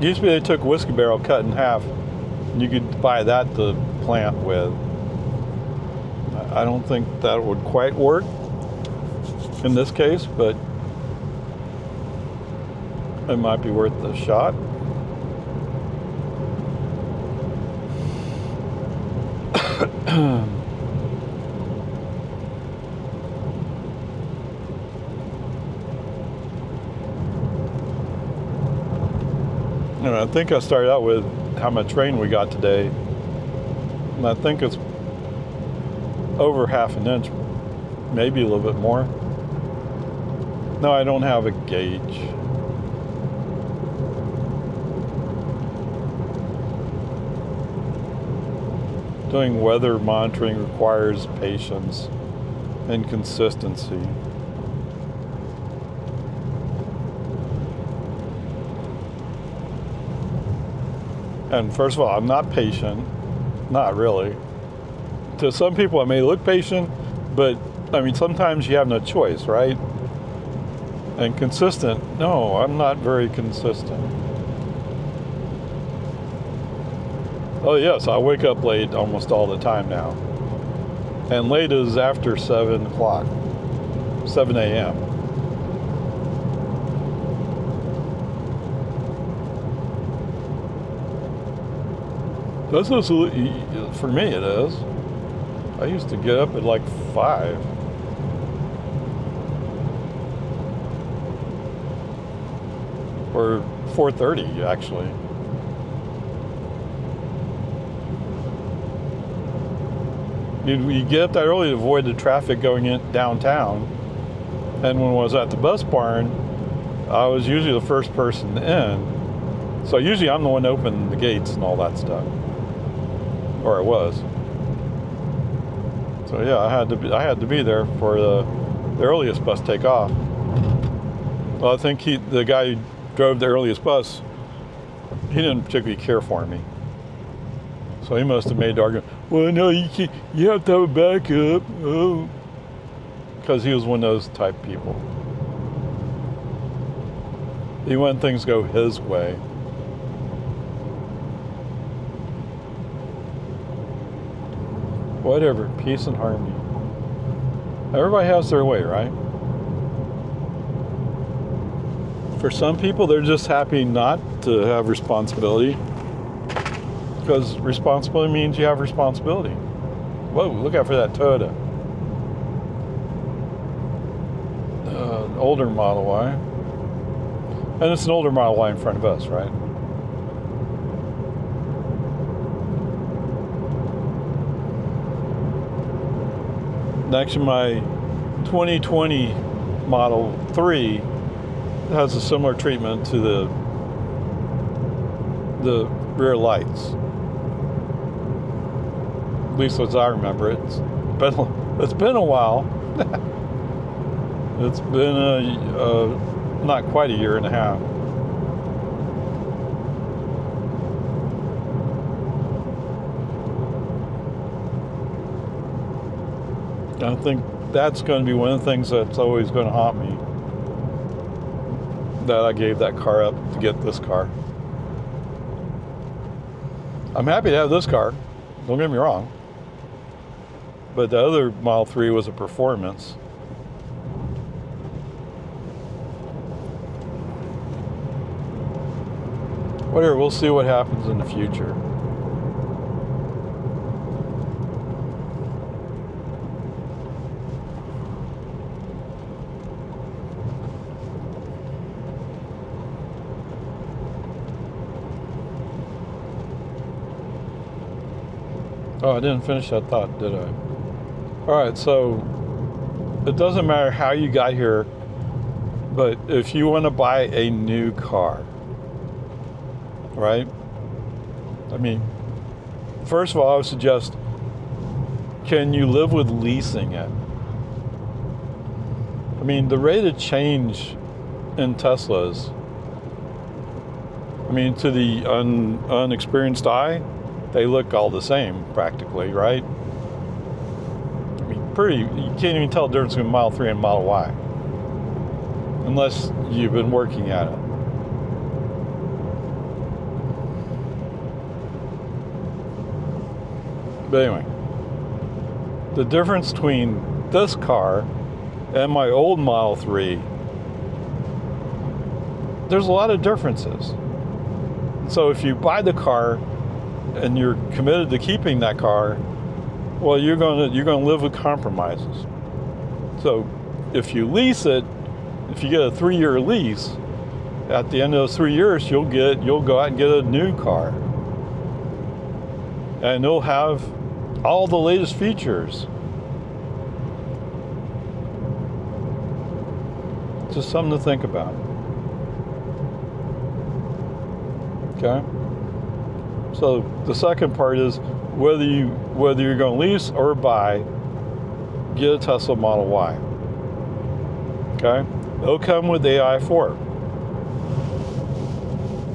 Used to be they took whiskey barrel, cut in half, and you could buy that to plant with. I don't think that would quite work in this case, but it might be worth the shot. And I think I started out with how much rain we got today, and I think it's over ½ an inch, maybe a little bit more. No, I don't have a gauge. Doing weather monitoring requires patience and consistency. And first of all, I'm not patient. Not really. To some people, I may look patient, but I mean, sometimes you have no choice, right? And consistent, no, I'm not very consistent. Oh yes, I wake up late almost all the time now. And late is after 7 o'clock, 7 a.m. This is, for me it is. I used to get up at like 5. Or 4:30 actually. You get up that early to avoid the traffic going in downtown. And when I was at the bus barn, I was usually the first person in. So usually I'm the one opening the gates and all that stuff. Or I was. So yeah, I had to be there for the earliest bus take off. Well, I think the guy who drove the earliest bus, he didn't particularly care for me. So he must have made the argument, well, no, you can't, you have to have a backup. Oh, because he was one of those type people. He wanted things to go his way. Whatever, peace and harmony. Everybody has their way, right? For some people, they're just happy not to have responsibility, because responsibility means you have responsibility. Whoa, look out for that Toyota. Older Model Y. And it's an older Model Y in front of us, right? Actually, my 2020 Model 3 has a similar treatment to the rear lights. At least as I remember it. It's been a while. It's been not quite a year and a half. I think that's going to be one of the things that's always going to haunt me. That I gave that car up to get this car. I'm happy to have this car, don't get me wrong. But the other Model 3 was a performance. Whatever, we'll see what happens in the future. Oh, I didn't finish that thought, did I? All right, so it doesn't matter how you got here, but if you want to buy a new car, right? I mean, first of all, I would suggest, can you live with leasing it? I mean, the rate of change in Teslas, I mean, to the unexperienced eye, they look all the same practically, right? I mean, you can't even tell the difference between Model 3 and Model Y unless you've been working at it. But anyway, the difference between this car and my old Model 3, there's a lot of differences. So if you buy the car and you're committed to keeping that car, well, you're going to live with compromises. So if you lease it, if you get a 3-year lease, at the end of those 3 years, you'll go out and get a new car, and it'll have all the latest features. Just something to think about. Okay. So the second part is whether you're going to lease or buy, get a Tesla Model Y. Okay. It'll come with AI4.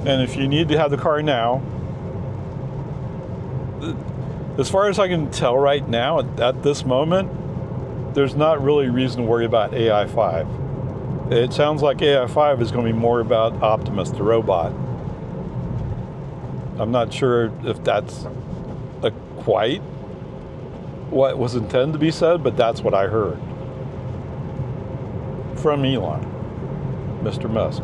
And if you need to have the car now, as far as I can tell right now, at this moment, there's not really a reason to worry about AI5. It sounds like AI5 is going to be more about Optimus the robot. I'm not sure if that's quite what was intended to be said, but that's what I heard from Elon, Mr. Musk.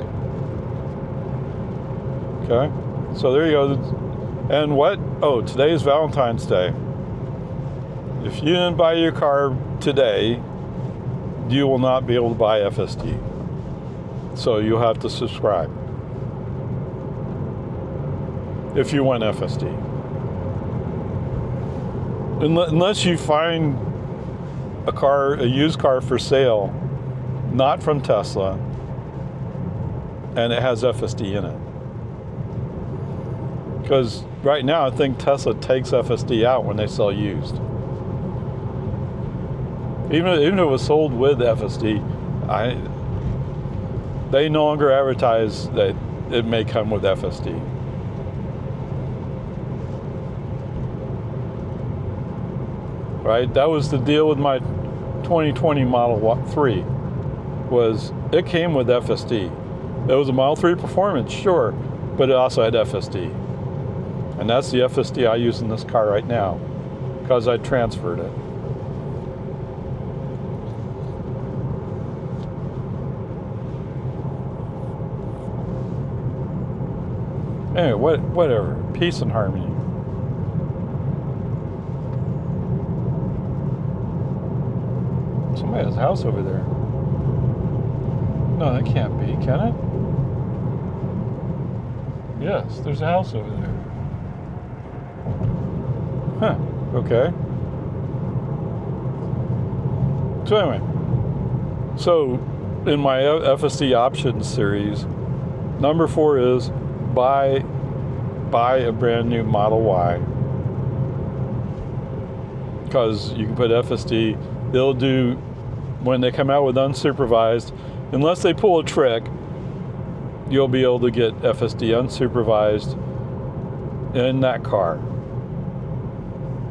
Okay, so there you go. And what? Oh, today's Valentine's Day. If you didn't buy your car today, you will not be able to buy FSD. So you'll have to subscribe if you want FSD. Unless you find a used car for sale, not from Tesla, and it has FSD in it. Because right now, I think Tesla takes FSD out when they sell used. Even if it was sold with FSD, they no longer advertise that it may come with FSD. Right? That was the deal with my 2020 Model 3, was it came with FSD. It was a Model 3 Performance, sure, but it also had FSD. And that's the FSD I use in this car right now, because I transferred it. Anyway, whatever. Peace and harmony. Somebody has a house over there. No, that can't be, can it? Yes, there's a house over there. Huh, okay. So anyway, in my FSD options series, number 4 is buy a brand new Model Y. Because you can put FSD, they'll do, when they come out with unsupervised, unless they pull a trick, you'll be able to get FSD unsupervised in that car.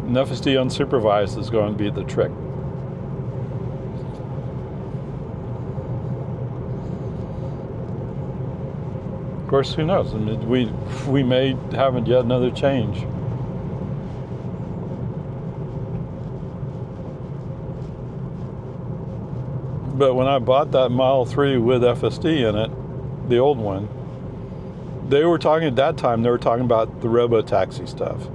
And FSD unsupervised is going to be the trick. Of course, who knows? I mean, we may have yet another change. But when I bought that Model 3 with FSD in it, the old one, they were talking at that time, they were talking about the robo-taxi stuff.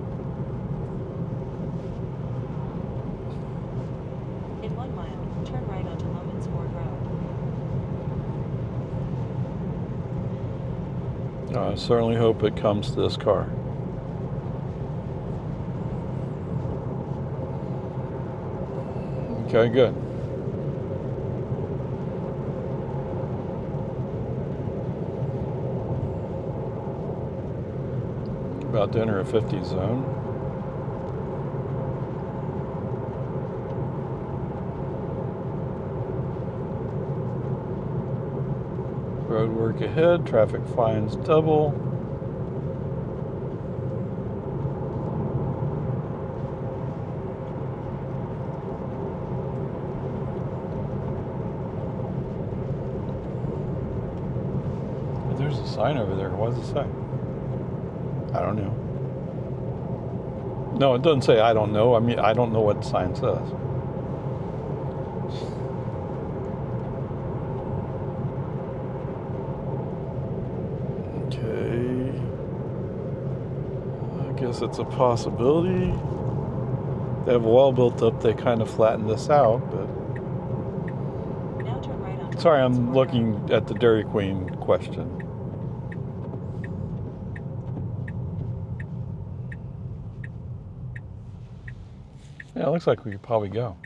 In 1 mile, turn right onto Lomansford Road. I certainly hope it comes to this car. Okay, good. About to enter a 50 zone. Road work ahead, traffic fines double. There's a sign over there. What does it say? I don't know. No, it doesn't say I don't know. I mean, I don't know what the sign says. Okay. I guess it's a possibility. They have a wall built up. They kind of flattened this out, but... Now turn right onto Sorry, I'm Lomansford looking Road. at the Dairy Queen question. Yeah, it looks like we could probably go.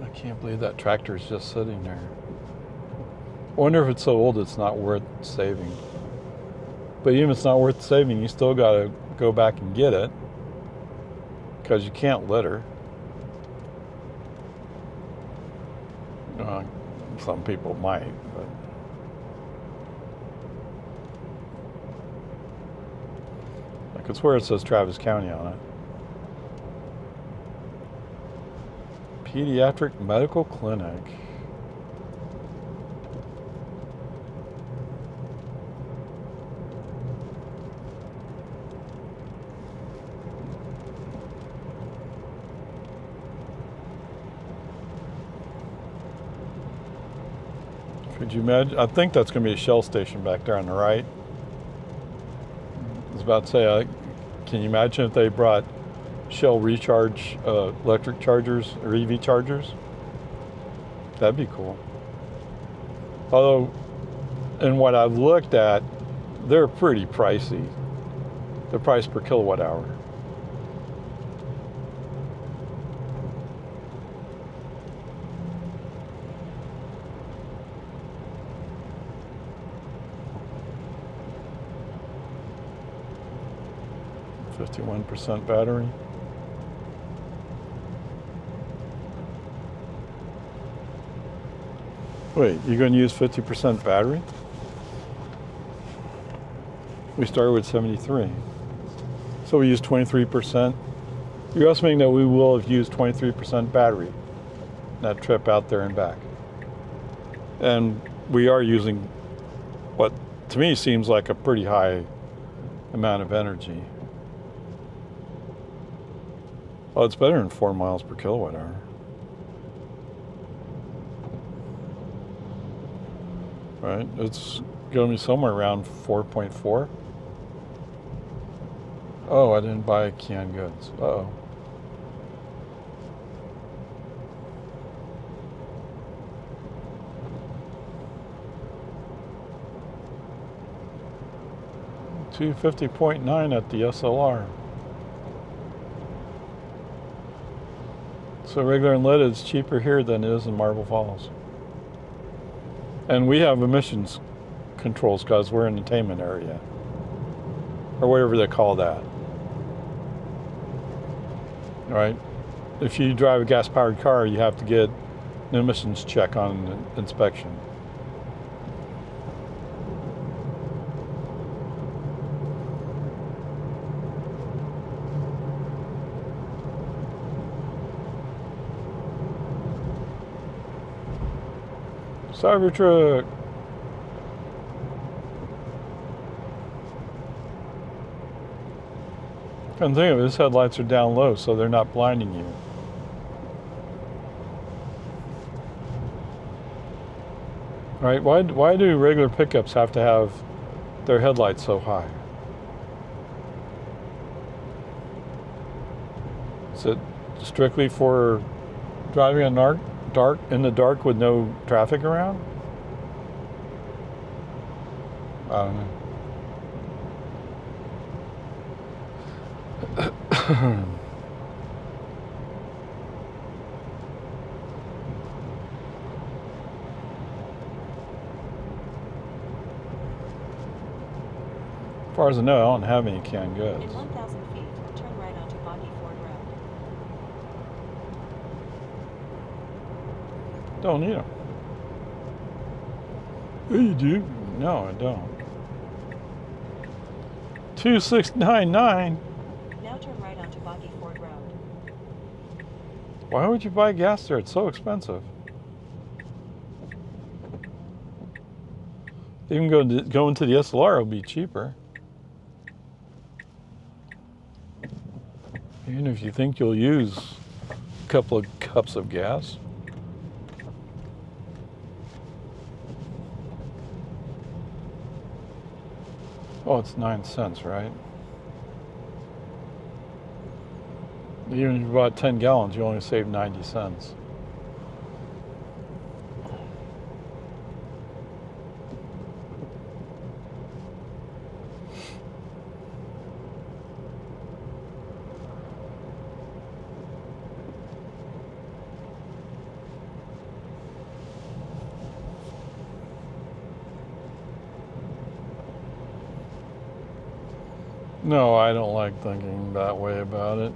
I can't believe that tractor's just sitting there. I wonder if it's so old it's not worth saving. But even if it's not worth saving, you still got to go back and get it, because you can't litter. Some people might, but... I could swear it says Travis County on it. Pediatric Medical Clinic. Could you imagine? I think that's going to be a Shell station back there on the right. I was about to say, can you imagine if they brought Shell recharge electric chargers or EV chargers? That'd be cool. Although, in what I've looked at, they're pretty pricey. The price per kilowatt hour. %51 battery. Wait, you're going to use 50% battery? We started with 73. So we used 23%. You're estimating that we will have used 23% battery that trip out there and back. And we are using what to me seems like a pretty high amount of energy. Oh, it's better than 4 miles per kilowatt hour. Right, it's going to be somewhere around 4.4. Oh, I didn't buy canned goods. Uh-oh. $250.9 at the SLR. So regular unleaded is cheaper here than it is in Marble Falls. And we have emissions controls because we're in the attainment area. Or whatever they call that. Right? If you drive a gas-powered car, you have to get an emissions check on inspection. Cybertruck. Come think of it, his headlights are down low, so they're not blinding you. Right? Why do regular pickups have to have their headlights so high? Is it strictly for driving in the dark with no traffic around? I don't know. As far as I know, I don't have any canned goods. In 1,000 feet, turn right onto Boggy Ford Road. Don't need them. Oh, you do? No, I don't. 2699. Now turn right onto Boggy Ford Road. Why would you buy gas there? It's so expensive. Even going to the SLR will be cheaper. Even if you think you'll use a couple of cups of gas. Oh, it's 9 cents, right? Even if you bought 10 gallons, you only save 90 cents. No, I don't like thinking that way about it.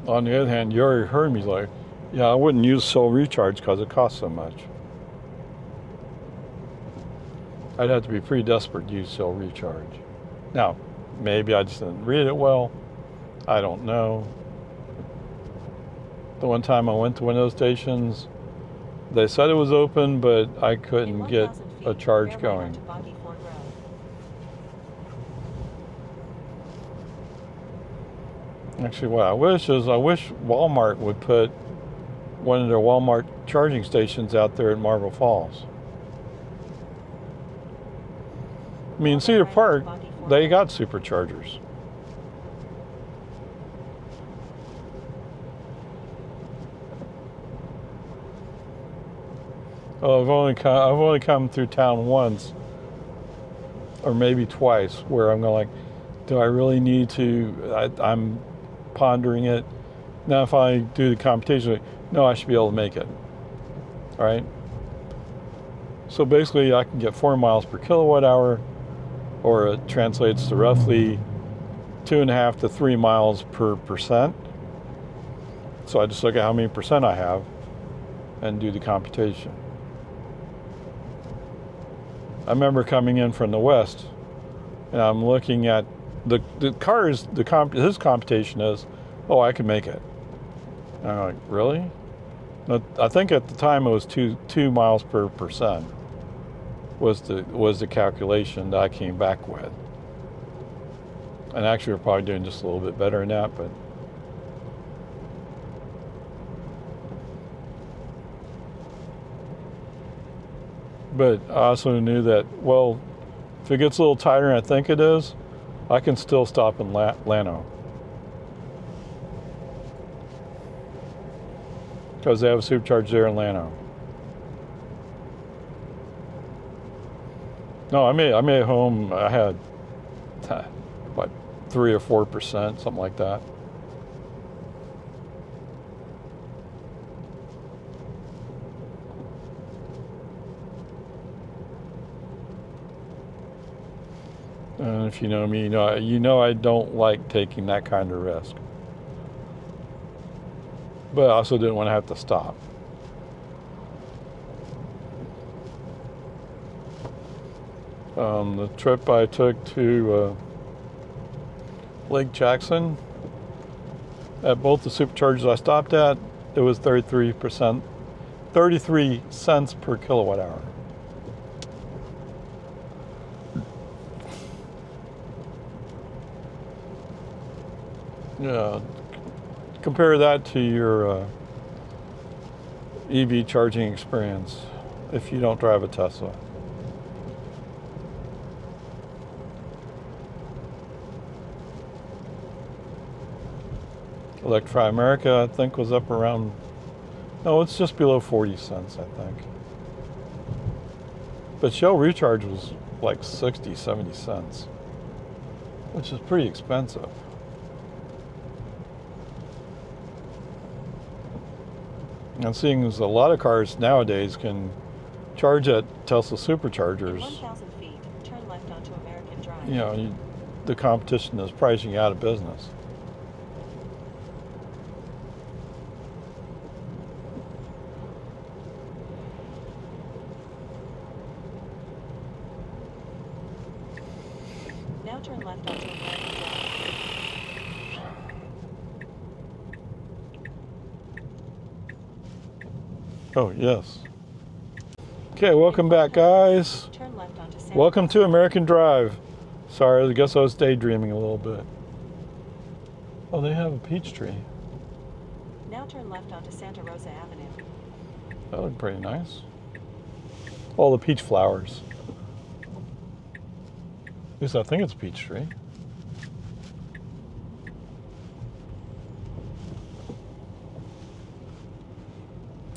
On the other hand, you already heard me like, yeah, I wouldn't use cell recharge because it costs so much. I'd have to be pretty desperate to use cell recharge. Now, maybe I just didn't read it well. I don't know. The one time I went to one of those stations, they said it was open, but I couldn't get a charge going. Actually, what I wish is, I wish Walmart would put one of their Walmart charging stations out there at Marble Falls. I mean, Cedar Park, they got superchargers. Oh, I've only come through town once, or maybe twice, where I'm going like, do I really need to? I'm pondering it. Now, if I do the computation, no, I should be able to make it. All right. So basically, I can get 4 miles per kilowatt hour, or it translates to roughly 2.5 to 3 miles per percent. So I just look at how many percent I have and do the computation. I remember coming in from the west, and I'm looking at the cars. His computation is, oh, I can make it. And I'm like, really? No, I think at the time it was 2 miles per percent was the calculation that I came back with. And actually, we're probably doing just a little bit better than that, but I also knew that, well, if it gets a little tighter than I think it is, I can still stop in Llano. Because they have a supercharger there in Llano. No, I made it home. I had what, 3 or 4%, something like that. And if you know me, you know I don't like taking that kind of risk. But I also didn't want to have to stop. The trip I took to Lake Jackson, at both the superchargers I stopped at, it was 33 cents per kilowatt hour. Yeah, compare that to your EV charging experience if you don't drive a Tesla. Electrify America, I think, was up around, no, it's just below 40 cents, I think. But Shell Recharge was like 60, 70 cents, which is pretty expensive. And seeing as a lot of cars nowadays can charge at Tesla superchargers, In 1,000 feet, turn left onto American Drive. you know, the competition is pricing you out of business. Now turn left onto American Drive. Oh, yes. Okay, welcome back, guys. Turn left onto Santa Welcome Rosa. to American Drive. Sorry, I guess I was daydreaming a little bit. Oh, they have a peach tree. Now turn left onto Santa Rosa Avenue. That looked pretty nice. All the peach flowers. At least I think it's a peach tree.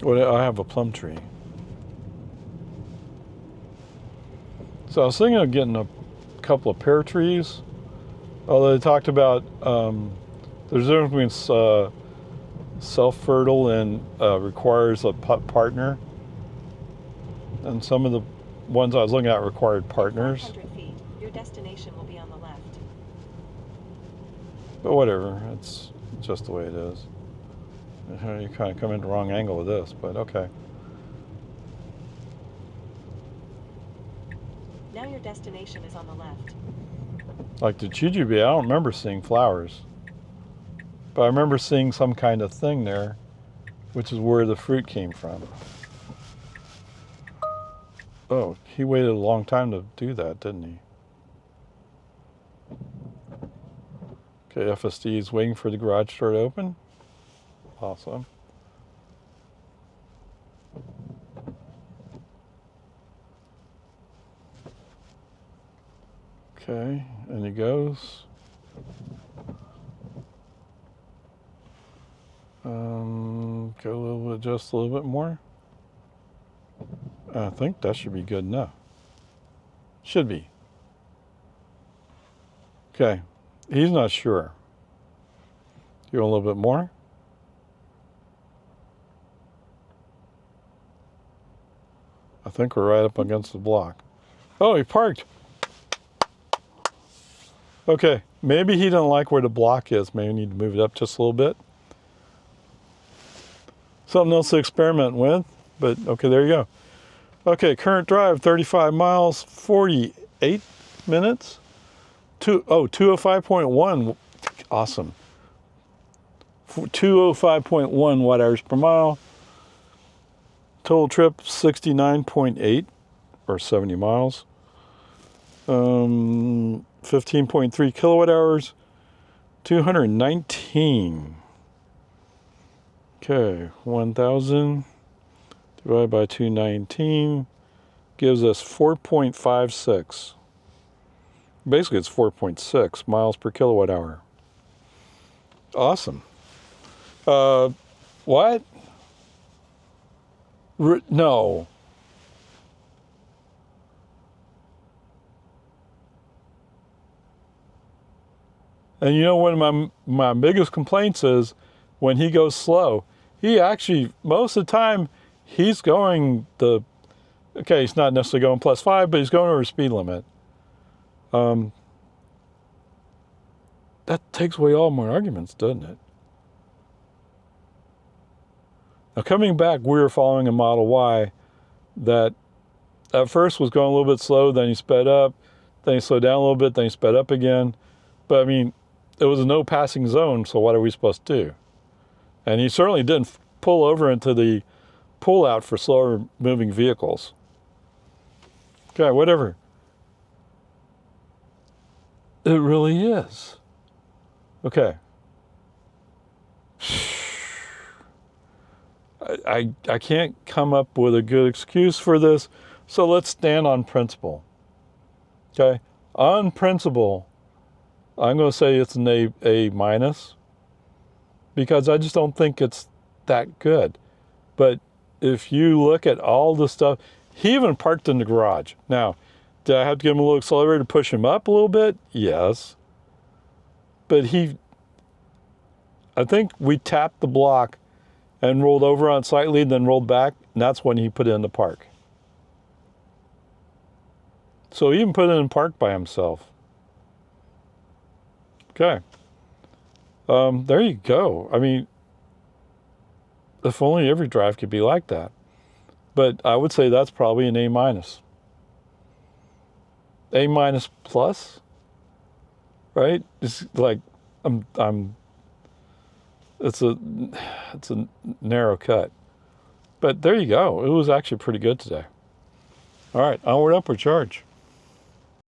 Well, I have a plum tree. So I was thinking of getting a couple of pear trees. Although they talked about there's a difference between self-fertile and requires a partner. And some of the ones I was looking at required partners. 500 feet, your destination will be on the left. But whatever, it's just the way it is. You kind of come in the wrong angle with this, but okay. Now your destination is on the left. Like the jujube, I don't remember seeing flowers. But I remember seeing some kind of thing there, which is where the fruit came from. Oh, he waited a long time to do that, didn't he? Okay, FSD is waiting for the garage door to open. Awesome. Okay, and he goes. Go a little bit, just a little bit more. I think that should be good enough. Should be. Okay. He's not sure. You want a little bit more? I think we're right up against the block. Oh, he parked. Okay, maybe he didn't like where the block is. Maybe we need to move it up just a little bit. Something else to experiment with, but okay, there you go. Okay, current drive, 35 miles, 48 minutes. 205.1, awesome. 205.1 watt hours per mile. Total trip, 69.8 or 70 miles. 15.3 kilowatt hours, 219. Okay, 1,000 divided by 219 gives us 4.56. Basically, it's 4.6 miles per kilowatt hour. Awesome. What? No. And you know, one of my biggest complaints is when he goes slow, he actually, most of the time, he's going okay, he's not necessarily going +5, but he's going over speed limit. That takes away all my arguments, doesn't it? Now, coming back, we were following a Model Y that at first was going a little bit slow, then he sped up, then he slowed down a little bit, then he sped up again. But I mean, it was a no passing zone, so what are we supposed to do? And he certainly didn't pull over into the pullout for slower moving vehicles. Okay, whatever. It really is. Okay. I can't come up with a good excuse for this, so let's stand on principle. Okay? On principle, I'm going to say it's an A minus because I just don't think it's that good. But if you look at all the stuff, he even parked in the garage. Now, did I have to give him a little accelerator to push him up a little bit? Yes. But I think we tapped the block and rolled over on slightly, then rolled back, and that's when he put it in the park. So he even put it in park by himself. Okay. There you go. I mean, if only every drive could be like that. But I would say that's probably an A minus. A minus plus, right? It's like it's a narrow cut. But there you go. It was actually pretty good today. All right, onward, upward charge.